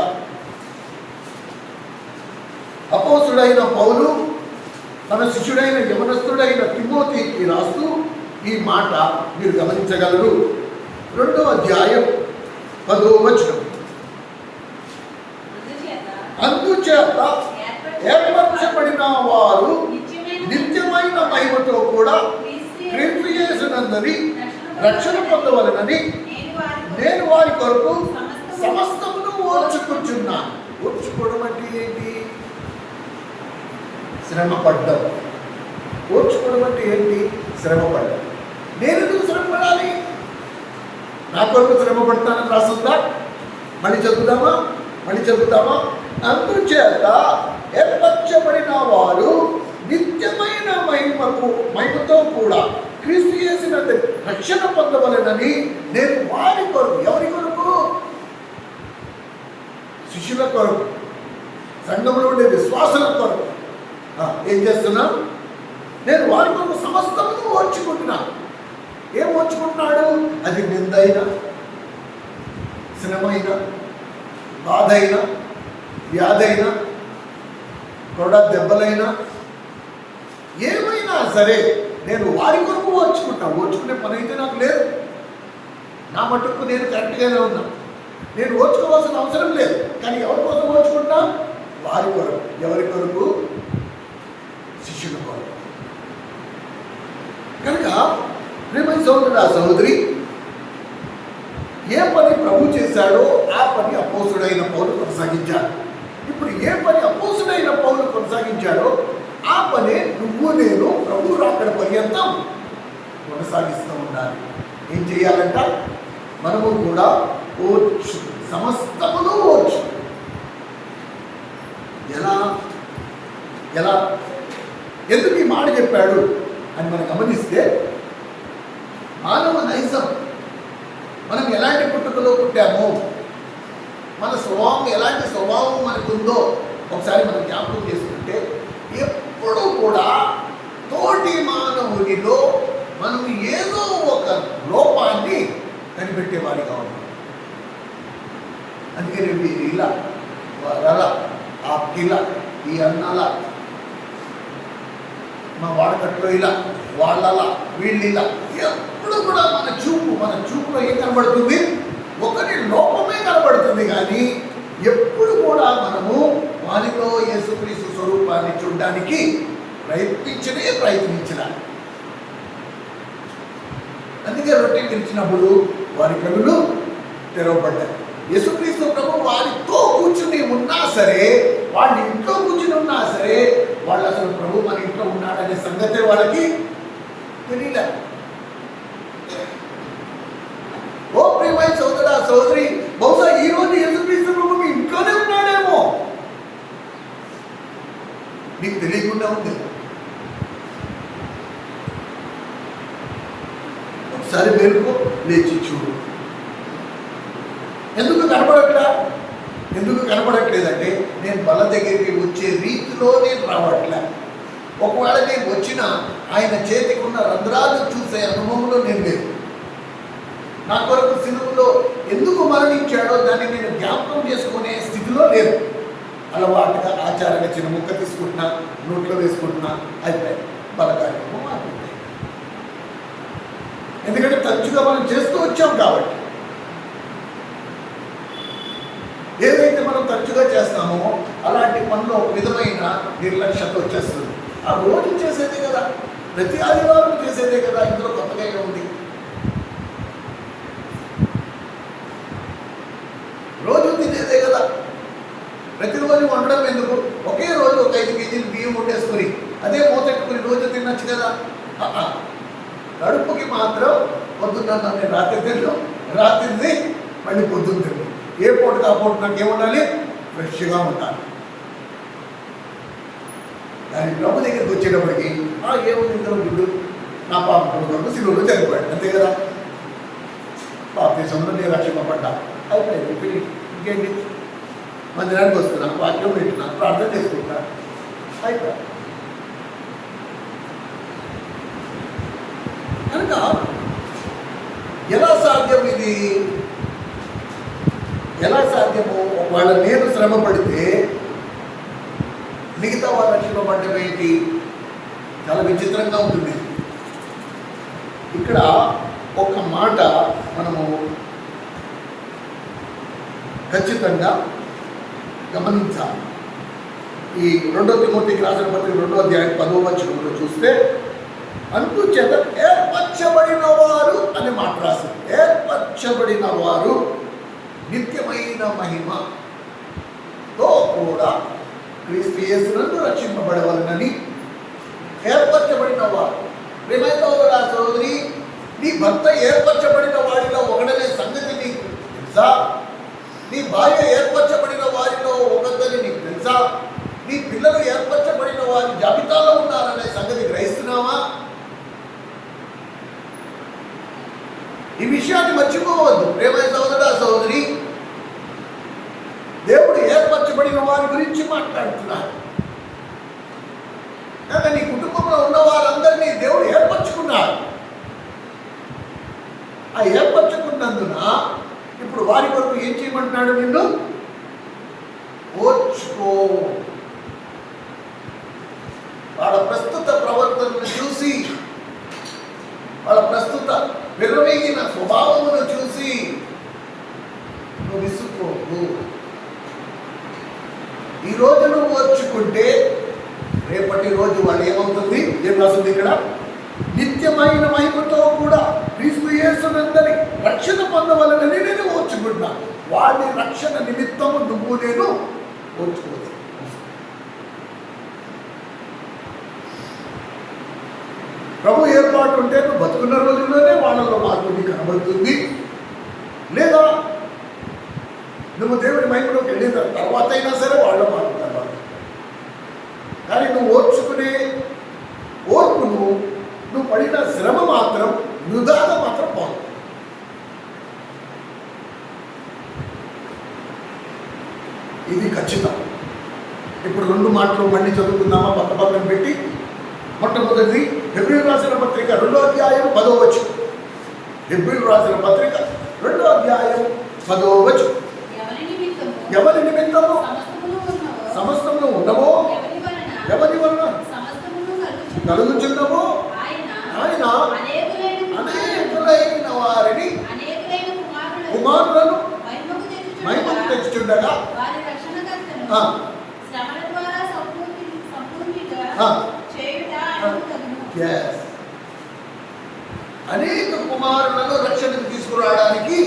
అపోస్తుడైన పౌలు తన శిష్యుడైన యవనస్తుడైన తిమోతికి రాస్తూ ఈ మాట మీరు గమనించగలరు. 2వ అధ్యాయం 10వ వచనం. అందుచేత ఏర్పరచబడిన వారు నిత్యమైన మహిమతో కూడా క్రీస్తు యేసునందరి రక్షణ పొందవలనని నేను వారి కొరకు సమస్తమును ఓర్చుకుంటున్నాను. ఓర్చుకోవడం అంటే ఏంటి? శ్రమపడ్డం. ఓర్చుకోవడం అంటే ఏంటి? శ్రమపడ్డం. నేను ఎందుకు శ్రమపడాలి? నా కొరకు శ్రమ పడతానని రాస్తుందా? మళ్ళీ చదువుతామా? అందుచేత ఏర్పరచబడిన వారు నిత్యమైన మహిమతో కూడా క్రీస్తు యేసునందు రక్షణ పొందవలెనని నేను వారి కొరకు. ఎవరి కొరకు? శిష్యుల కొరకు, సంఘంలో ఉండే విశ్వాసుల కొరకు ఏం చేస్తున్నా? నేను వారి కొరకు సమస్తమును ఓర్చుకుంటున్నాను. ఏం ఓర్చుకుంటున్నాడు? అది నిందైనా, శ్రమైన, బాధైనా, వ్యాధైనా, కూడా దెబ్బలైనా, ఏమైనా సరే నేను వారి కొరకు ఓర్చుకుంటా. ఓర్చుకునే పని అయితే నాకు లేదు. నా మటుకు నేను కరెక్ట్గానే ఉన్నా. నేను ఓర్చుకోవాల్సిన అవసరం లేదు. కానీ ఎవరి కోసం ఓర్చుకుంటా? వారి కొరకు. ఎవరి కొరకు? శిష్యుల కొరకు. కనుక ప్రియమైన సహోదరుడా, సహోదరి, ఏ పని ప్రభు చేశాడో ఆ పని అపోస్తుడైన పౌలు కొనసాగించాడు. ఇప్పుడు ఏ పని అపోస్తుడైన పౌలు కొనసాగించాడో ఆ పనే నువ్వు నేను ప్రభు రాకడ పర్యంతం కొనసాగిస్తూ ఉండాలి. ఏం చేయాలంట? మనము కూడా ఓర్చు, సమస్తమును ఓర్చు. ఎలా ఎందుకు ఈ మాట చెప్పాడు అని మనం గమనిస్తే, మానవ నైజం, మనం ఎలాంటి పుట్టుకలో పుట్టామో, మన స్వభావం ఎలాంటి స్వభావం మనకుందో ఒకసారి మనం జ్ఞాపకం చేసుకుంటే, ఎప్పుడు కూడా తోటి మానవుడిలో మనం ఏదో ఒక పెట్టే వారిగా ఉన్నాం. అందుకే రేపు ఇలా వారలా ఆ కిలా ఈ అన్నాలా మా వాడకట్లో ఇలా వాళ్ళలా వీళ్ళు ఇలా ఎప్పుడు కూడా మన చూపులో ఏం కనబడుతుంది? ఒకటి లోపమే కనబడుతుంది. కానీ ఎప్పుడు కూడా మనము వారిలో యేసుక్రీస్తు స్వరూపాన్ని చూడడానికి ప్రయత్నించిన. అందుకే రొట్టె విరిచినప్పుడు వారి కళ్ళు తెరవబడ్డాయి. యేసుక్రీస్తు ప్రభు వారితో కూర్చుని ఉన్నా సరే, వాళ్ళ ఇంట్లో కూర్చుని ఉన్నా సరే, వాళ్ళు అసలు ప్రభు మన ఇంట్లో ఉన్నాడనే సంగతే వాళ్ళకి తెలియలే. ఓ ప్రియమైన సోదరా సోదరి, బహుశా ఈ రోజు యేసుక్రీస్తు ప్రభు మీ ఇంట్లోనే ఉన్నాడేమో, మీకు తెలియకుండా ఉంది. ఒకసారి మేలుకో, లేచి చూడు. ఎందుకు కనపడట్లేదంటే నేను బల దగ్గరికి వచ్చే రీతిలో నేను రావట్లే. ఒకవేళ నేను వచ్చినా ఆయన చేతికి ఉన్న రంధ్రాలు చూసే అనుభవంలో నేను లేదు. నా కొరకు సిలువలో ఎందుకు మరణించాడో దాన్ని నేను జ్ఞాపకం చేసుకునే స్థితిలో లేదు. అలవాటుగా ఆచారంగా చిన్న ముక్క తీసుకుంటున్నా, నోట్లో వేసుకుంటున్నా, అయిపోయాయి బల కార్యక్రమం మారుతుంది. ఎందుకంటే తరచుగా మనం చేస్తూ వచ్చాం కాబట్టి. ఏదైతే మనం తరచుగా చేస్తామో అలాంటి పనిలో ఒక విధమైన నిర్లక్ష్యత వచ్చేస్తుంది. ఆ రోజు చేసేదే కదా, ప్రతి ఆదివారం చేసేదే కదా, ఇందులో కొత్తగా ఉంది. రోజు తినేదే కదా, ప్రతిరోజు వండడం ఎందుకు? ఒకే రోజు ఒక 5 కేజీలు బియ్యం వండేసుకుని అదే మూతెట్టుకుని రోజు తినచ్చు కదా. కడుపుకి మాత్రం పొద్దున్న నేను రాత్రి తిన్నాను, రాత్రిది మళ్ళీ పొద్దున్న తిన్నాను. ఏ పూట ఆ పూట నాకేముండాలి? ఫ్రెష్గా ఉండాలి. దాని ప్రభు దగ్గరికి వచ్చేటప్పటికి ఏముంది ఇందులో గుడ్డు, నా పాప కొడుకు సిలువలో చనిపోయాడు, అంతే కదా. బాప్తిసంలో నేను రక్షింపబడ్డా, అయిపోయింది. ఇంకేంటి? మందిరానికి వస్తున్నా, వాక్యం పెట్టున్నా, ప్రార్థన చేసుకుంటున్నా, అయిపోయా. కనుక ఎలా సాధ్యం ఇది? ఎలా సాధ్యము? వాళ్ళ నేను శ్రమ పడితే మిగతా వాళ్ళు రక్షింపబడ్డం ఏంటి? చాలా విచిత్రంగా ఉంటుంది. ఇక్కడ ఒక మాట మనము ఖచ్చితంగా గమనించాలి. ఈ 2 తిమోతికి రాసిన పత్రిక 2వ అధ్యాయం 10వ వచనంలో చూస్తే అందుచేత ఏర్పరచబడిన వారు అనే మాట రాసింది. ఏర్పరచబడిన వారు నిత్యమైన మహిమతో కూడా క్రీస్తు యేసునందు రక్షింపబడవలనని ఏర్పరచబడిన వారు. ప్రియమైన సోదరా సోదరి, నీ భర్త ఏర్పరచబడిన వారిలో ఒకడనే సంగతి నీకు తెలుసా? నీ భార్య ఏర్పరచబడిన వారిలో ఒకదని నీకు తెలుసా? నీ పిల్లలు ఏర్పరచబడిన వారి జాబితాలో ఉన్నారనే సంగతి గ్రహిస్తున్నావా? ఈ విషయాన్ని మర్చిపోవద్దు. ప్రియమైన సోదరా సోదరి, దేవుడు ఏర్పరచబడిన వారి గురించి మాట్లాడుతున్నాడు. కానీ నీ కుటుంబంలో ఉన్న వారందరినీ దేవుడు ఏర్పరచుకున్నాడు. ఆ ఏర్పరచుకున్నందున ఇప్పుడు వారి కొరకు ఏం చేయమంటున్నాడు? నిన్ను ఓర్చుకో. వాళ్ళ ప్రస్తుత ప్రవర్తనను చూసి, వాళ్ళ ప్రస్తుత విర్రవీగిన స్వభావమును చూసి నువ్వు విసుక్కోకు. ఈ రోజు నువ్వు ఓర్చుకుంటే రేపటి రోజు వాళ్ళు ఏమవుతుంది? ఏం రాస్తుంది ఇక్కడ? నిత్యమైన మహిమతో కూడా క్రీస్తు యేసునందరి రక్షణ పొందవలనని నేను ఓర్చుకుంటున్నా. వాడి రక్షణ నిమిత్తము నువ్వు నేను ఓర్చుకోవచ్చు. ప్రభు ఏర్పాటు ఉంటే నువ్వు బతుకున్న రోజుల్లోనే వాళ్ళలో మార్పు కనబడుతుంది. లేదా నువ్వు దేవుడి మహిమలోకి వెళ్ళిన తర్వాత అయినా సరే వాళ్ళ మార్పు కనబడుతుంది. కానీ నువ్వు ఓర్చుకునే ఓర్పును, నువ్వు పడిన శ్రమ మాత్రం వృధాగా మాత్రం పోదు. ఇది ఖచ్చితం. ఇప్పుడు 2 మాటలు మళ్ళీ చదువుకుందామా? పక్కన పెట్టి మొట్టమొదటిది హెబ్రీయులకు రాసిన పత్రిక 2వ అధ్యాయం 10వ వచనం. హెబ్రీయులకు రాసిన పత్రిక 2వ అధ్యాయం 10వ వచనం. ఎవరి నిమిత్తము సమస్తమును ఉన్నవో, ఎవరి వలన కలుగుచున్నవో ఆయన అనేకులైన వారిని కుమారులను మహిమకు తెచ్చుచుండగా అనేక కుమారులను రక్షణకు తీసుకురావడానికి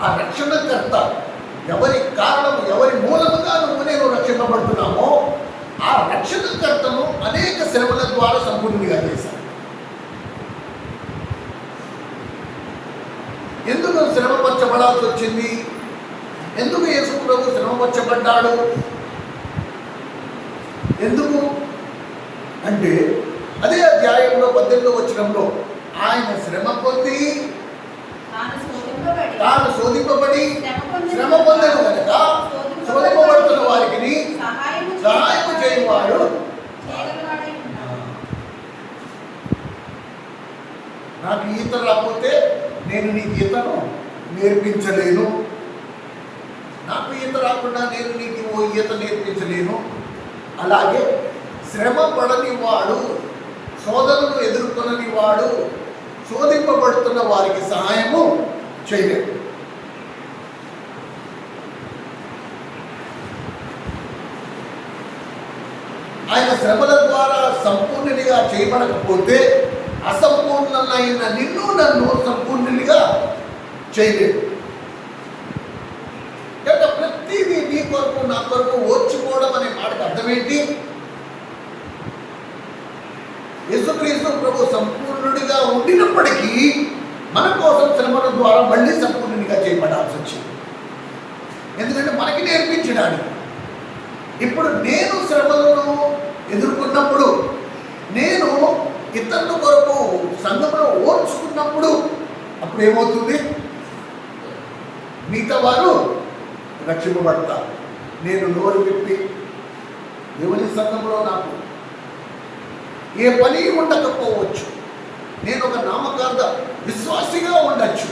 ఆ రక్షణకర్త ఎవరి కారణం, ఎవరి మూలముగా నువ్వు నేను రక్షింపబడుతున్నామో ఆ రక్షణకర్తను అనేక శ్రమల ద్వారా సంపూర్ణంగా చేశారు. ఎందుకు శ్రమపరచబడాల్సి వచ్చింది? ఎందుకు యేసు ప్రభు శ్రమపరచబడ్డాడు? ఎందుకు అంటే అదే అధ్యాయంలో 18వ వచనంలో ఆయన శ్రమ పొంది తాను శోధింపబడి శ్రమ పొందను కనుక శోధింపబడుతున్న వారికి సహాయం చేయవాడు. నాకు ఈత రాకపోతే నేను నీకు ఈతను నేర్పించలేను, నాకు ఈత రాకుండా నేను నీకు ఓ ఈత నేర్పించలేను. అలాగే శ్రమ పడని వాడు, శోధనను ఎదుర్కొనని వాడు శోధింపబడుతున్న వారికి సహాయము చేయలేడు. ఆయన శ్రమల ద్వారా సంపూర్ణునిగా చేయబడకపోతే అసంపూర్ణమైన నిన్ను నన్ను సంపూర్ణునిగా చేయలేడు. కనుక ప్రతిదీ నీ కొరకు నా కొరకు ఓర్చుకోవడం అనే మాటకు అర్థమేంటి? యేసుక్రీస్తు ప్రభు సంపూర్ణుడిగా ఉండినప్పటికీ మన కోసం శ్రమల ద్వారా మళ్ళీ సంపూర్ణునిగా చేయబడాల్సి వచ్చింది. ఎందుకంటే మనకి నేర్పించడానికి. ఇప్పుడు నేను శ్రమలను ఎదుర్కొన్నప్పుడు, నేను ఇతరుల కొరకు సంఘంలో ఓర్చుకున్నప్పుడు అప్పుడు ఏమవుతుంది? మిగతా వారు రక్షింపబడతారు. నేను నోరు విప్పి దేవుని సంఘంలో నాకు ఏ పని ఉండకపోవచ్చు, నేను ఒక నామకార్థ విశ్వాసిగా ఉండొచ్చు,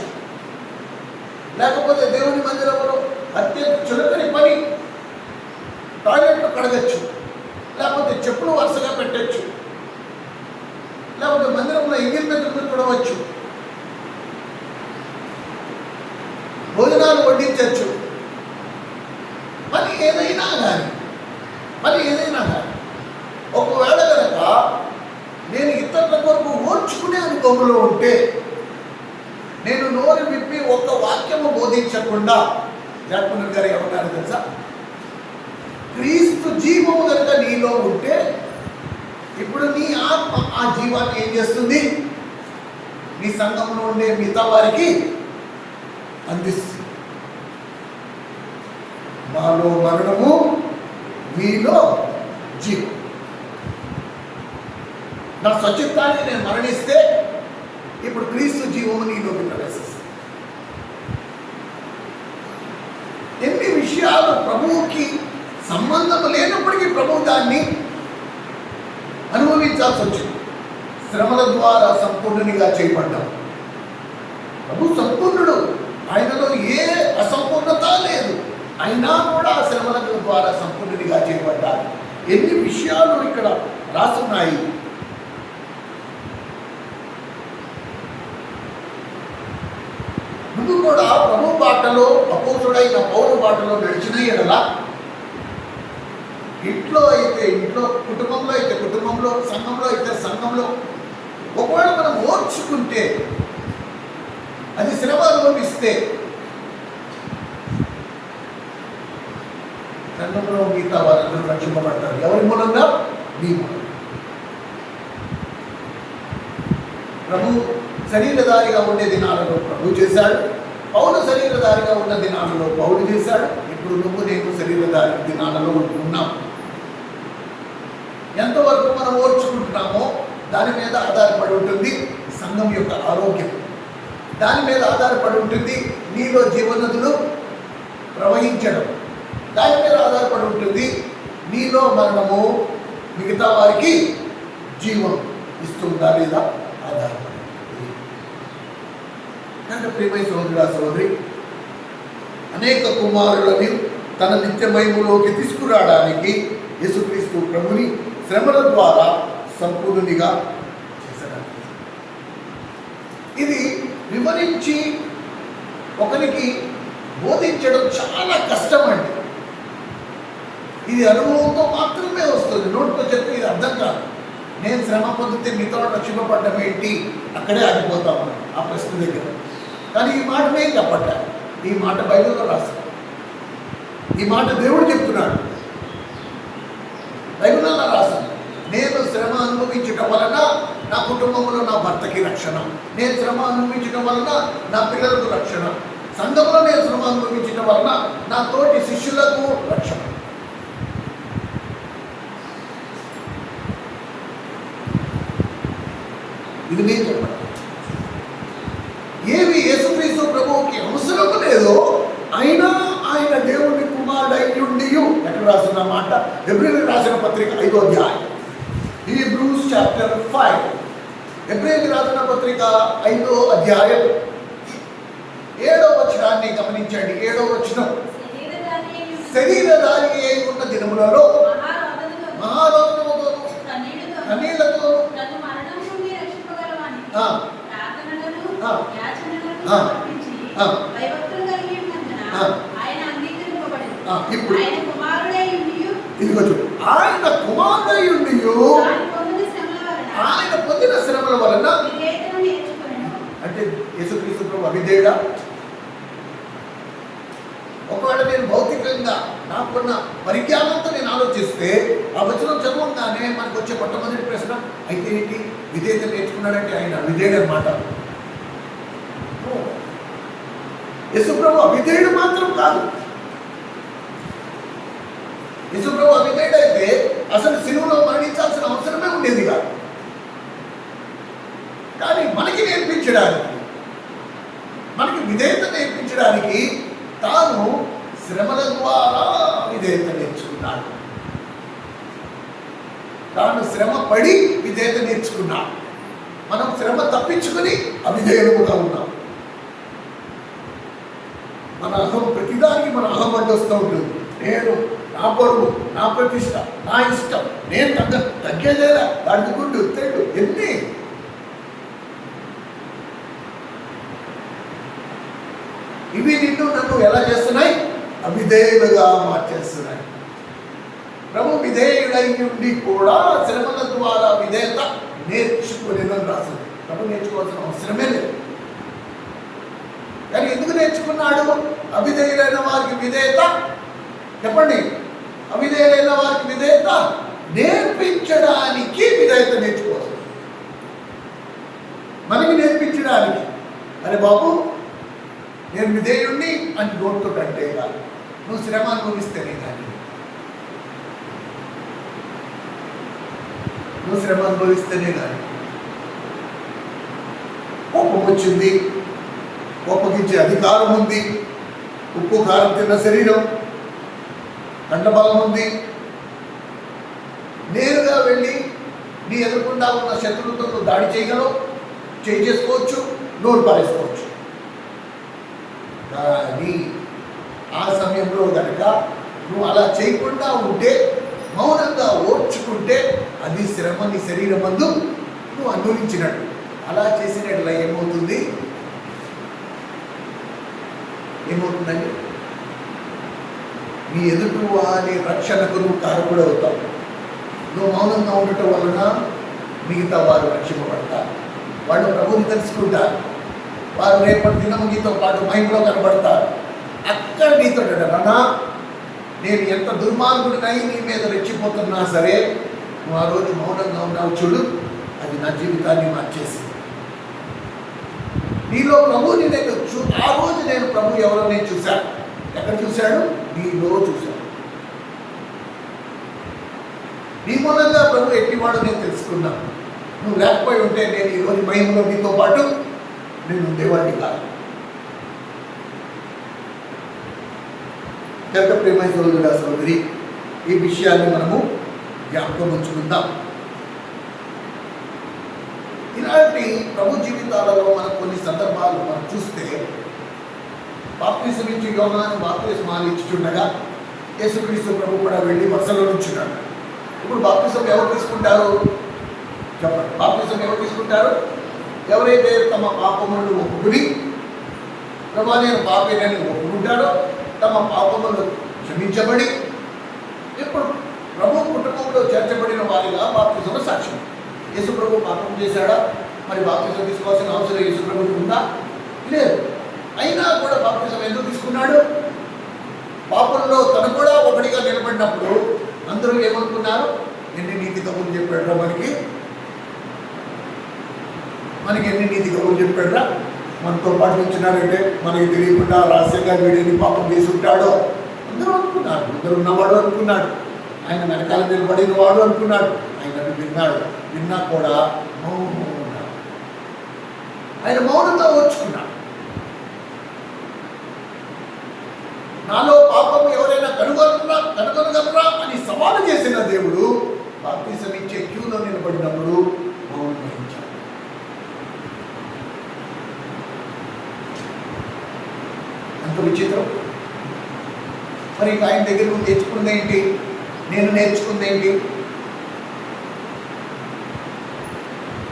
లేకపోతే దేవుని మందిరంలో అత్యంత చులకని పని టాయిలెట్లు కడగచ్చు, లేకపోతే చెప్పులు వరుసగా పెట్టచ్చు, లేకపోతే మందిరంలో ఎంగిల్ మెతుకులు చూడవచ్చు, భోజనాలు వడ్డించవచ్చు. పని ఏదైనా కానీ ఒకవేళ కనుక నేను ఇతరుల కొరకు ఓర్చుకునే అనుభవంలో ఉంటే, నేను నోరు విప్పి ఒక్క వాక్యము బోధించకుండా, జాక్పనర్ గారు ఏమన్నారు తెలుసా? క్రీస్తు జీవము కనుక నీలో ఉంటే ఇప్పుడు నీ ఆత్మ ఆ జీవాన్ని ఏం చేస్తుంది? నీ సంఘంలో ఉండే మిగతా వారికి అందిస్తుంది. నాలో మరణము, మీలో జీవం. నా స్వచిత్తాన్ని నేను మరణిస్తే ఇప్పుడు క్రీస్తు జీవము నీలోకి ప్రవేశిస్తుంది. ఎన్ని విషయాలు ప్రభువుకి సంబంధం లేనప్పటికీ ప్రభువు దాన్ని అనుభవించాల్సి వచ్చింది. శ్రమల ద్వారా సంపూర్ణునిగా చేయబడ్డాం. ప్రభు సంపూర్ణుడు, ఆయనలో ఏ అసంపూర్ణత లేదు, అయినా కూడా ఆ శ్రమల ద్వారా సంపూర్ణునిగా చేయబడ్డారు. ఎన్ని విషయాలు ఇక్కడ రాసున్నాయి. ముందు కూడా ప్రభు బాటలో, అపోస్తుడైన పౌలు బాటలో నడిచిన ఎడల, ఇంట్లో అయితే ఇంట్లో, కుటుంబంలో అయితే కుటుంబంలో, సంఘంలో అయితే సంఘంలో, ఒకవేళ మనం ఓర్చుకుంటే, అది శ్రమ అనుభవిస్తే, సంఘంలో మిగతా వారందరూ రక్షింపబడతారు. ఎవరి మూలంగా? మీ మూలంగా. ప్రభు శరీరధారిగా ఉండే దినాలలో ప్రభు చేశాడు, పౌలు శరీరధారిగా ఉన్న దినాలలో పౌలు చేశాడు. ఇప్పుడు నువ్వు నేను శరీరధారి దినాలలో ఉన్నాం. ఎంతవరకు మనం ఓర్చుకుంటున్నామో దాని మీద ఆధారపడి ఉంటుంది సంఘం యొక్క ఆరోగ్యం. దాని మీద ఆధారపడి ఉంటుంది నీలో జీవనదులు ప్రవహించడం. దాని మీద ఆధారపడి ఉంటుంది నీలో మరణము మిగతా వారికి జీవం ఇస్తుందా లేదా ఆధారపడి. అంటే ప్రియమైన సహోదరుడా సహోదరి, అనేక కుమారులని తన నిత్య మహిమలోకి తీసుకురావడానికి యేసుక్రీస్తు ప్రభుని శ్రమల ద్వారా సంపూర్ణునిగా చేశాడు. ఇది వివరించి ఒకరికి బోధించడం చాలా కష్టం అండి. ఇది అనుభవంతో మాత్రమే వస్తుంది. నోటితో చెప్తే ఇది అర్థం కాదు. నేను శ్రమ పొందితే మీతో రక్షింపబడ్డం ఏంటి, అక్కడే ఆగిపోతాము ఆ ప్రశ్న దగ్గర. కానీ ఈ మాట నేను చెప్పట్లేదు, ఈ మాట బైబిల్లో రాస్తాను. ఈ మాట దేవుడు చెప్తున్నాడు, బైబిల్లో రాస్తాను. నేను శ్రమ అనుభవించడం వలన నా కుటుంబంలో నా భర్తకి రక్షణ, నేను శ్రమ అనుభవించడం వలన నా పిల్లలకు రక్షణ, సంఘంలో నేను శ్రమ అనుభవించడం వలన నా తోటి శిష్యులకు రక్షణ. ఇది నేను చెప్పండి. ఏమి యేసుక్రీస్తు ప్రభువుకి అవసరం లేదో అయినా ఆయన దేవుని కుమారుడయ్యుండి, ఎక్కడ రాసిన మాట, హెబ్రీయులకు రాసిన పత్రిక 5వ అధ్యాయం, హీబ్రూస్ చాప్టర్ 5, హెబ్రీయులకు రాసిన పత్రిక 5వ అధ్యాయం 7వ వచనాన్ని గమనించండి. 7వ వచనం, శరీరధారి అయి ఉన్న దినములలో మహారోగముతోను కన్నీళ్లతోను ఇప్పుడు ఆయన కుమారుడయ్యుండి ఆయన పొందిన శ్రమల వలన, అంటే యేసుక్రీస్తు ప్రభు అవిధేయుడా? ఒకవేళ నేను భౌతికంగా నాకున్న పరిజ్ఞానంతో నేను ఆలోచిస్తే ఆ వచనం చదవగానే మనకు వచ్చే మొట్టమొదటి ప్రశ్న అయితే ఏంటి, విధేయత నేర్చుకున్నాడంటే ఆయన విధేయుడు అన్నమాట. యేసుప్రభు అవిధేయుడు మాత్రం కాదు. యేసుప్రభు అవిధేయుడు అయితే అసలు సిలువలో మరణించాల్సిన అవసరమే ఉండేది కాదు. కానీ మనకి నేర్పించడానికి, మనకి విధేయత నేర్పించడానికి తాను శ్రమల ద్వారా విధేయత నేర్చుకున్నాడు. తాను శ్రమ పడి విధేయత నేర్చుకున్నాడు. మనం శ్రమ తప్పించుకుని అవిధేయులుగా ఉన్నాం. మన అహం, ప్రతిదానికి మన అహం అడ్డొస్తూ ఉంటుంది. నేను, నా పొరుగు, నా ప్రతిష్ట, నా ఇష్టం, నేను తగ్గేదేలా, దానికి గుండు తెడ్డు ఎన్ని. ఇవి నిన్ను నన్ను ఎలా చేస్తున్నాయి? అవిధేయులుగా మార్చేస్తున్నాయి. ప్రభు విధేయుడై ఉండి కూడా శ్రమల ద్వారా విధేయత నేర్చుకునేదని రాస్తుంది. ప్రభు నేర్చుకోవాల్సిన అవసరమే లేదు. కానీ ఎందుకు నేర్చుకున్నాడు? అవిధేయులైన వారికి విధేయత, చెప్పండి, అవిధేయులైన వారికి విధేయత నేర్పించడానికి విధేయత నేర్చుకోవాలి. మనకి నేర్పించడానికి, అరే బాబు నేను విధేయుణ్ణి అని నోట్తో కంటే కాదు, నువ్వు శ్రమ అనుభవిస్తేనే కానీ, నువ్వు శ్రమ అనుభవిస్తేనే కానీ. కోపం వచ్చింది, కోపగించే అధికారం ఉంది, ఉప్పు కారం తిన్న శరీరం, కండబలం ఉంది. నేరుగా వెళ్ళి నీ ఎదుర్కొండా ఉన్న శత్రువులతో నువ్వు దాడి చేయగలవు, చేసుకోవచ్చు, నోరు పారేసుకోవచ్చు. కానీ ఆ సమయంలో కనుక నువ్వు అలా చేయకుండా ఉంటే, మౌనంగా ఓర్చుకుంటే, అది శ్రమ నీ శరీరం మందు నువ్వు అనుభవించినట్టు. అలా చేసినట్లా ఏమవుతుంది? ఏమవుతుందండి? నీ ఎదుటి వారి రక్షణకు నువ్వు కారకుడు అవుతావు. నువ్వు మౌనంగా ఉండటం వలన మిగతా వారు రక్షింపబడతారు. వాళ్ళు ప్రభువుని తెలుసుకుంటారు. వారు రేపటి దినం నీతో పాటు మహిమలో కనబడతారు. అక్కడ నీతో అన్నా, నేను ఎంత దుర్మార్గుడినై నీ మీద రెచ్చిపోతున్నా సరే, నువ్వు ఆ రోజు మౌనంగా ఉన్నావు చూడు, అది నా జీవితాన్ని మార్చేసింది. నీలో ప్రభువుని నేను ఆ రోజు నేను ప్రభు ఎవరో నేను చూశాను. ఎక్కడ చూశాడు? నీలో చూశాడు. నీ మూలంగా ప్రభు ఎట్టివాడు నేను తెలుసుకున్నాను. నువ్వు లేకపోయి ఉంటే నేను ఈరోజు మహిమలో నీతో పాటు నేను ఉండేవాడిని కాదు. కనుక ప్రియమైన సోదరుడా సోదరి, ఈ విషయాన్ని మనము జ్ఞాపకం ఉంచుకుందాం. ఇలాంటి ప్రభు జీవితాలలో మనకు కొన్ని సందర్భాలు మనం చూస్తే బాప్తిసం ఇచ్చి యోహాను బాప్తిస్మాలు ఇచ్చుచుండగా యేసుక్రీస్తు ప్రభు కూడా వెళ్ళి వరుసలో నుంచున్నాడు. ఇప్పుడు బాప్తిసం ఎవరు తీసుకుంటారు చెప్పండి? బాప్తిసం ఎవరు తీసుకుంటారు? ఎవరైతే తమ పాపములను ఒప్పుకుని ప్రభా నేను పాపినని ఒప్పుకుంటాడో, తమ పాపములు క్షమించబడి ఇప్పుడు ప్రభు కుటుంబంలో చేర్చబడిన వారిగా బాప్తిసం సాక్ష్యం. యేసు ప్రభు పాపం చేశాడా? మరి బాప్తిసం తీసుకోవాల్సిన అవసరం యేసు ప్రభుకి ఉందా? లేదు. అయినా కూడా బాప్తిసం ఎందుకు తీసుకున్నాడు? పాపంలో తను కూడా ఒకటిగా నిలబడినప్పుడు అందరూ ఏమనుకున్నారు? ఎన్ని నీతి కబుర్లు చెప్పాడురా మనకి ఎన్ని నీతి కబుర్లు చెప్పాడురా, మనతో పాటు వచ్చినాడంటే మనకి తెలియకుండా రహస్యంగా వీడిని పాపం చేసి ఉంటాడో అందరూ అనుకున్నారు. అందరూ ఉన్నవాడు అనుకున్నాడు, ఆయన వెనకాల నిలబడిన వాడు అనుకున్నాడు. ఆయనను విన్నాడు. విన్నా కూడా మౌనంగా ఉన్నాడు. ఆయన మౌనంగా ఓర్చుకున్నాడు. నాలో పాపం ఎవరైనా కనుగొనగలరా అని సవాలు చేసిన దేవుడు బాప్తిసం ఇచ్చే క్యూలో నిలబడినప్పుడు మౌనం వహించాడు. అంత విచిత్రం. మరి ఆయన దగ్గర నువ్వు నేర్చుకున్నది ఏంటి? నేను నేర్చుకుంది ఏంటి?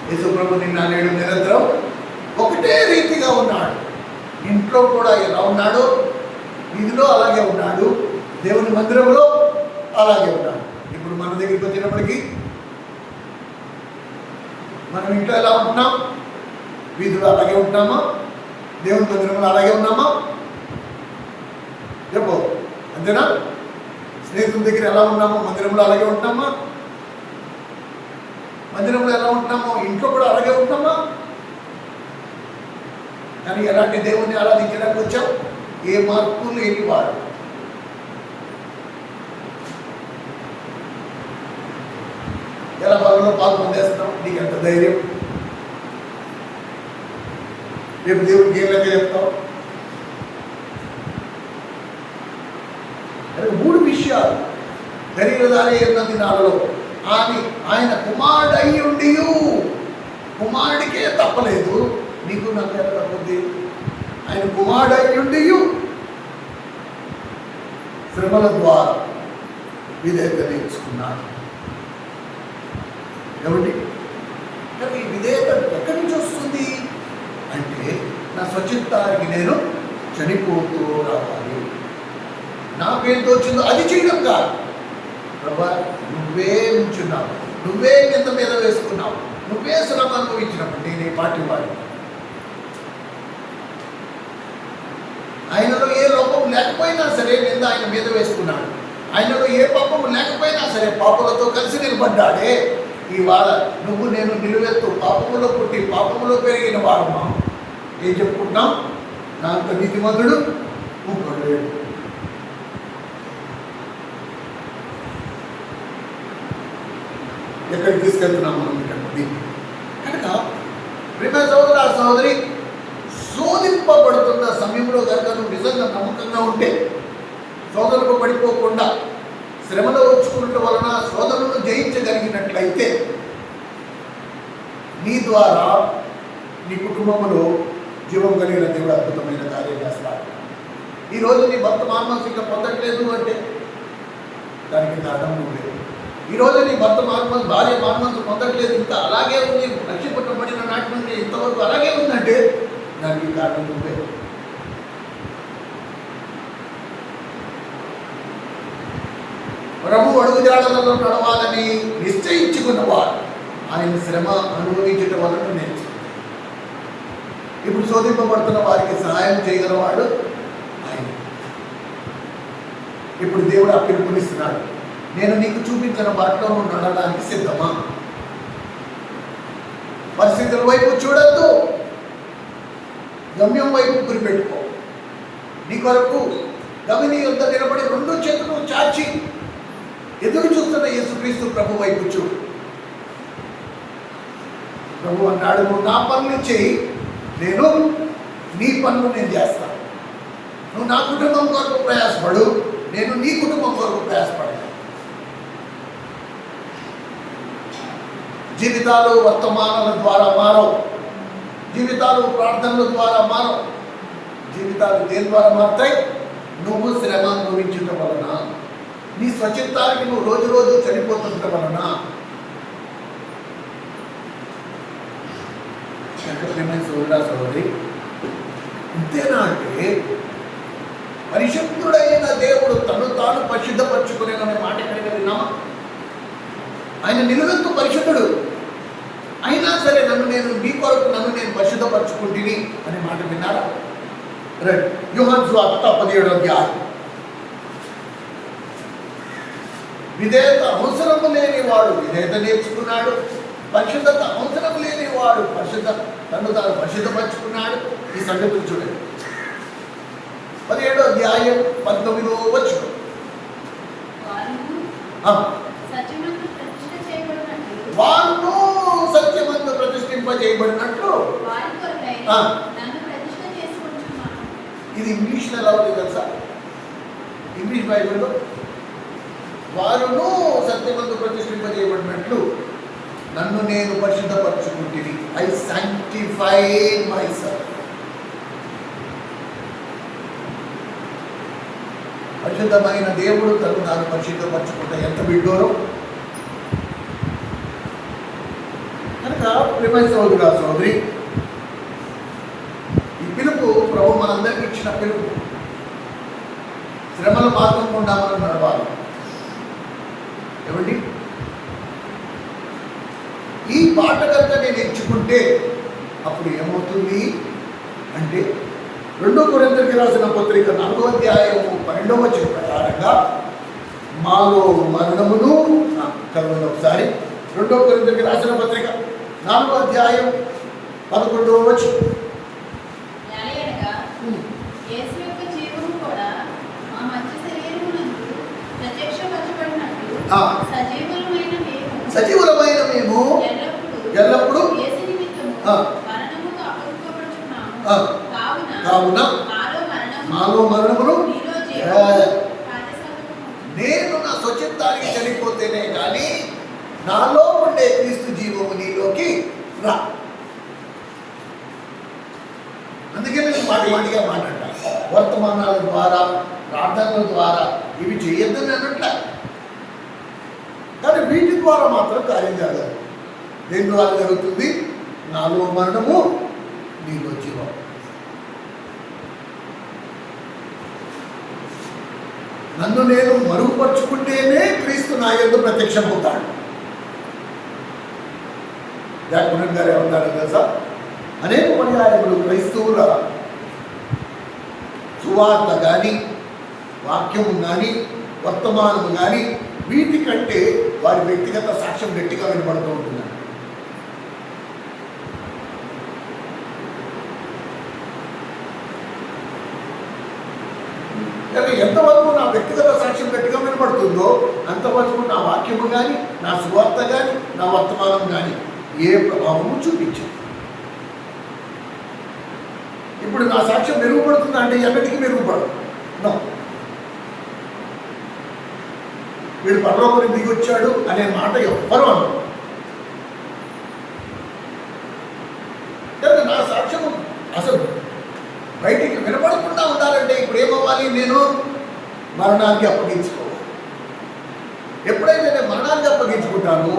యేసు ప్రభు నిన్న నేడు నిరంతరం ఒకటే రీతిగా ఉన్నాడు. ఇంట్లో కూడా ఎలా ఉన్నాడు, వీధిలో అలాగే ఉన్నాడు, దేవుని మందిరంలో అలాగే ఉన్నాడు. ఇప్పుడు మన దగ్గరికి వచ్చినప్పటికీ మనం ఇంట్లో ఎలా ఉంటున్నాం? వీధిలో అలాగే ఉంటున్నామా? దేవుని మందిరంలో అలాగే ఉన్నామా? చెప్పు, అంతేనా? స్నేహితుల దగ్గర ఎలా ఉన్నామో మందిరంలో అలాగే ఉంటున్నామా? మందిరంలో ఎలా ఉంటున్నామో ఇంట్లో కూడా అలాగే ఉంటున్నామా? కానీ ఎలాంటి దేవుణ్ణి ఆరాధించడానికి వచ్చాం? ఏ మార్పు లేని వాడు. ఎలా బలంలో పాలు పొందేస్తున్నాం? నీకు ఎంత ధైర్యం? రేపు దేవుడికి ఏం లెక్క చెప్తావు? అరే 3 విషయాలు శరీరధారి అయిన దినాలలో ఆయన కుమారుడై ఉండి కుమారుడికే తప్పలేదు, నీకు నాకు ఎలా తప్పది? ఆయన కుమారుడై ఉండి శ్రమల ద్వారా విధేయత నేర్చుకున్నాడు. ఏమండి? ఈ విధేయత ఎక్కడి నుంచి వస్తుంది అంటే నా స్వచిత్తానికి నేను చనిపోతూ రావాలి. నాకేం తోచిందో అది చేయడం కాదు. ప్రభా నువ్వే ఉంచున్నావు, నువ్వే కింద మీద వేసుకున్నావు, నువ్వే శ్రమ అనుభవించినప్పుడు నేను ఈ పాటి వాడు. ఆయనలో ఏ లోపం లేకపోయినా సరే నింద ఆయన మీద వేసుకున్నాడు. ఆయనలో ఏ పాపము లేకపోయినా సరే పాపలతో కలిసి నిలబడ్డాడే. ఇవాళ నువ్వు నేను నిలువెత్తు పాపములో పుట్టి పాపములో పెరిగిన వారమా? ఏం చెప్పుకుంటున్నాం? నా అంత నీతిమంతుడు ఇంకోడు లేడు. ఎక్కడికి తీసుకెళ్తున్నాం మనం? ఇక్కడ కనుక ప్రేమ సహోదర సహోదరి, శోధింపబడుతున్న సమయంలో కనుక నువ్వు నిజంగా నమ్మకంగా ఉంటే, శోధనకు పడిపోకుండా శ్రమలో వచ్చుకున్నట్టు వలన శోధనను జయించగలిగినట్లయితే నీ ద్వారా నీ కుటుంబంలో జీవం కలిగిన దేవుడు అద్భుతమైన కార్యం చేస్తాడు. ఈరోజు నీ భర్త మానసిక పొందట్లేదు అంటే దానికి కారణం నువ్వే. ఈరోజు నీ భర్త భార్య మానసు పొందట్లేదు, ఇంకా అలాగే ఉంది, రక్షింపబడిన నాటి నుండి ఇంతవరకు అలాగే ఉందంటే దానికి కారణం నువ్వే. ప్రభు అడుగుజాడలలో నడవాలని నిశ్చయించుకున్నవారు ఆయన శ్రమ అనుభవించడం వలన నేర్చుకున్నారు. ఇప్పుడు శోధింపబడుతున్న వారికి సహాయం చేయగలవాడు ఆయన. ఇప్పుడు దేవుడు ఆ పిలుపునిస్తున్నాడు, నేను నీకు చూపించిన బాటలో నువ్వు నడవడానికి సిద్ధమా? పరిస్థితుల వైపు చూడద్దు, గమ్యం వైపు గురిపెట్టుకో. నీ కొరకు గవిని యుద్ధ నిలబడి 2 చేతులు చాచి ఎదురు చూస్తున్న యేసుక్రీస్తు ప్రభు వైపు చూడు. ప్రభు అన్నాడు, నువ్వు నా పనులు చేయి, నేను నీ పనులు నేను చేస్తాను. నువ్వు నా కుటుంబం కొరకు ప్రయాసపడు, నేను నీ కుటుంబం కొరకు ప్రయాసపడతాను. జీవితాలు వర్తమానాల ద్వారా మారవు, జీవితాలు ప్రార్థనల ద్వారా మారవు. జీవితాలు దేని ద్వారా మారుతాయి? నువ్వు శ్రమ అనుభవించటం వలన, నీ స్వచిత్తానికి నువ్వు రోజు రోజు చనిపోతుండటం వలన. సోదరి ఇంతేనా అంటే పరిశుద్ధుడైన దేవుడు తను తాను పరిశుద్ధపరచుకునేననే మాట ఎక్కడికి విన్నామా? ఆయన నిలువెత్తు పరిశుద్ధుడు, అయినా సరే నేను మీ కొరకు నన్ను నేను పరిశుద్ధపరచుకుంటుని అనే మాట విన్నారా? యోహాను సువార్త 17వ అధ్యాయం. విధేయత అవసరము లేని వాడు విధేయత నేర్చుకున్నాడు, పరిశుద్ధత అవసరం లేని వాడు తను తాను పరిశుద్ధపరచుకున్నాడు. ఈ సంగతులు చూడండి. 17వ అధ్యాయం 19వ వచనం. వారు సత్యమందు ప్రతిష్ఠింపజేయబడినట్లు. ఇది ఇంగ్లీష్లో ఎలా ఉంది తెలుసా? ఇంగ్లీష్ బైబిల్లో వారును సత్యమందు ప్రతిష్ఠింపజేయబడినట్లు నన్ను నేను పరిశుద్ధపరచుకుంటుని. I sanctify myself. పరిశుద్ధమైన దేవుడు తను నాకు పరిశుద్ధపరచుకుంటా ఎంత బిడ్డోరో. కనుక ప్రియమైన సోదరుడా సోదరి, ఈ పిలుపు ప్రభు మనందరికీ ఇచ్చిన పిలుపు. శ్రమల మార్గం గుండా మనం నడవాలి. ఏమండి, ఈ పాట కనుక నేను ఎంచుకుంటే అప్పుడు ఏమవుతుంది అంటే 2 కొరింథీయులకు రాసిన పత్రిక 4వ అధ్యాయం 12వ వచనం ప్రకారంగా మాలో మరణమును చదవండి ఒకసారి. 2 కొరింథీయులకు రాసిన పత్రిక 4వ అధ్యాయం 11వ వచనం. సజీవులమైన మేము ఎల్లప్పుడూ కావున మాలో మరణమును నేను నా స్వచిత్తానికి చనిపోతేనే కానీ నాలో ఉండే క్రీస్తు జీవము నీలోకి రా. అందుకే నేను మాటిగా మాట్లాడతాను. వర్తమానాల ద్వారా ప్రార్థనల ద్వారా ఇవి చేయొద్దని అన్నట్ల, కానీ వీటి ద్వారా మాత్రం కార్యం జరగదు. దేని ద్వారా జరుగుతుంది? నాలో మరణము నీలో జీవం. నన్ను నేను మరుగుపరుచుకుంటేనే క్రీస్తు నా యందు ప్రత్యక్షమవుతాడు. జాక్మన్ గారు ఏమన్నారు తెలుసా? అనేక పర్యాయములు క్రైస్తవుల సువార్త కానీ వాక్యము కానీ వర్తమానము కానీ వీటికంటే వారి వ్యక్తిగత సాక్ష్యం గట్టిగా వినపడుతూ ఉంటుంది. కానీ ఎంతవరకు నా వ్యక్తిగత సాక్ష్యం గట్టిగా వినపడుతుందో అంతవరకు నా వాక్యము కానీ నా సువార్త కానీ నా వర్తమానం కానీ ఏ ప్రభావము చూపించదు. ఇప్పుడు నా సాక్ష్యం మెరుగుపడుతుందా అంటే ఎన్నటికీ మెరుగుపడదు. నో, వీడు పరలోకానికి దిగి వచ్చాడు అనే మాట ఎవ్వరూ అన్నారు. నా సాక్ష్యము అసలు బయటికి వినపడకుండా ఉండాలంటే ఇప్పుడు ఏమవ్వాలి? నేను మరణానికి అప్పగించుకోవాలి. ఎప్పుడైతే నేను మరణానికి అప్పగించుకుంటానో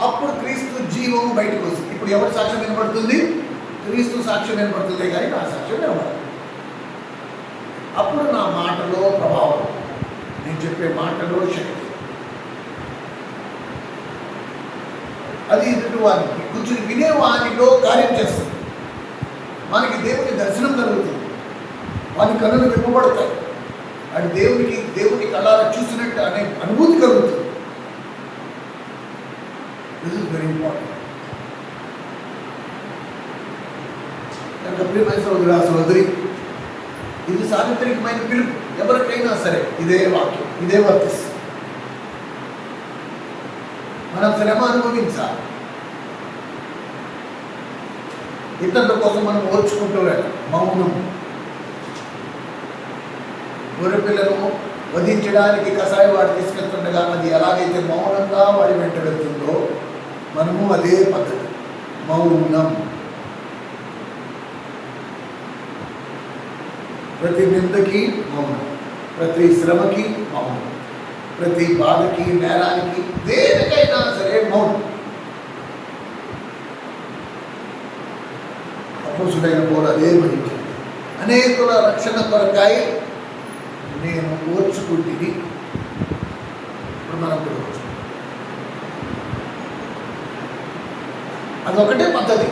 అప్పుడు క్రీస్తు జీవము బయటకు వస్తుంది. ఇప్పుడు ఎవరి సాక్ష్యం వినపడుతుంది? క్రీస్తు సాక్ష్యం వినపడుతుంది, కానీ నా సాక్ష్యం వినపడదు. అప్పుడు నా మాటలో ప్రభావం, నేను చెప్పే మాటలో శక్తి, అది ఎదుటి వారికి కూర్చుని వినే వారిలో కార్యం చేస్తుంది. మనకి దేవుని దర్శనం కలుగుతుంది, వారి కన్నులు విప్పబడతాయి, అది దేవుని కళ్ళారా చూసినట్టు అనే అనుభూతి కలుగుతుంది. This is very important. ప్రియమైన సోదరా సోదరి, ఇది సార్వత్రికమైన పిలుపు. ఎవరికైనా సరే ఇదే వాక్యం, ఇదే వర్తిస్తుంది. మనం శ్రమ అనుభవించాలి. ఇతరుల కోసం మనం ఓర్చుకుంటూ వెళ్ళాలి. మౌనం. గొర్రె పిల్లను వధించడానికి కషాయ వాడు తీసుకెళ్తుండగా అది ఎలాగైతే మౌనంగా వాడి వెంట వెళ్తుందో మనము అదే పద్ధతి, మౌనం. ప్రతి నిందకి మౌనం, ప్రతి శ్రమకి మౌనం, ప్రతి బాధకి, నేరానికి, దేనికైనా సరే మౌనం. అపోస్తుడైన పౌలు అదే వహించాడు. అనేకుల రక్షణ కొరకాయ నేను ఓర్చుకుంటుంది. ఇప్పుడు మనం కూడా ఓర్చుకుంటాం. అదొకటే పద్ధతి.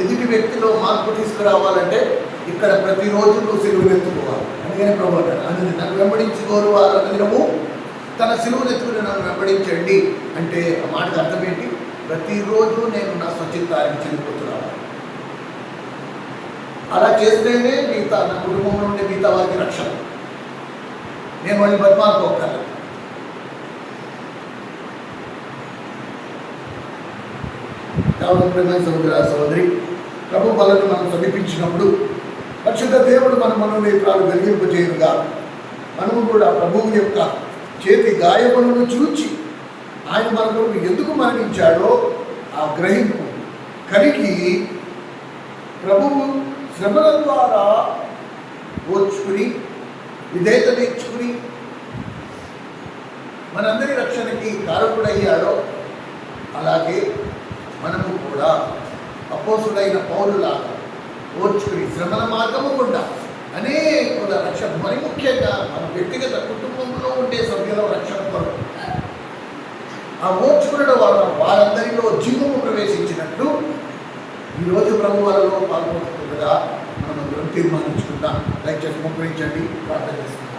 ఎదుటి వ్యక్తిలో మార్పు తీసుకురావాలంటే ఇక్కడ ప్రతిరోజు నువ్వు సిలువనెత్తుకోవాలి. అందుకని ప్రభు అంటాడు, అందుకని నన్ను వెంబడించుకోరు వారు అనుదినము తన సిలువనెత్తుకుని నన్ను వెంబడించండి అంటే ఆ మాటకు అర్థం ఏంటి? ప్రతిరోజు నేను నా స్వచ్ఛతానికి చెందిపోతున్నాను. అలా చేస్తేనే మిగతా నా కుటుంబంలో ఉండే మిగతా వారికి రక్షణ. నేను వాళ్ళని బతిమాలుకోగలను. ప్రేమ సహోదరి, ప్రభు బలను మనం సమీపించినప్పుడు పరిశుద్ధ దేవుడు మన మనోనేత్రాలు వెలిగింపజేయునుగా. మనము కూడా ప్రభువు యొక్క చేతి గాయములను చూచి ఆయన మన కొరకు ఎందుకు మరణించాడో ఆ గ్రహింపు కలిగి ప్రభువు శ్రమల ద్వారా ఓర్చుకుని విధేయత నేర్చుకుని మనందరి రక్షణకి కారకుడయ్యాడో అలాగే మనము కూడా అపోస్తుడైన పౌలులాగా ఓర్చుకుని శ్రమల మార్గము గుండా అనేకుల రక్షణ, మరి ముఖ్యంగా మన వ్యక్తిగత కుటుంబంలో ఉండే సభ్యుల రక్షణ కొరకు ఆ ఓర్చుకునడం వల్ల వారందరిలో జీవము ప్రవేశించినట్టు ఈరోజు ప్రభు వాళ్ళలో పాల్గొంటుండగా మనం తీర్మానించుకుందాం. దయచేసి ముప్పరించండి, ప్రార్థన చేస్తాం.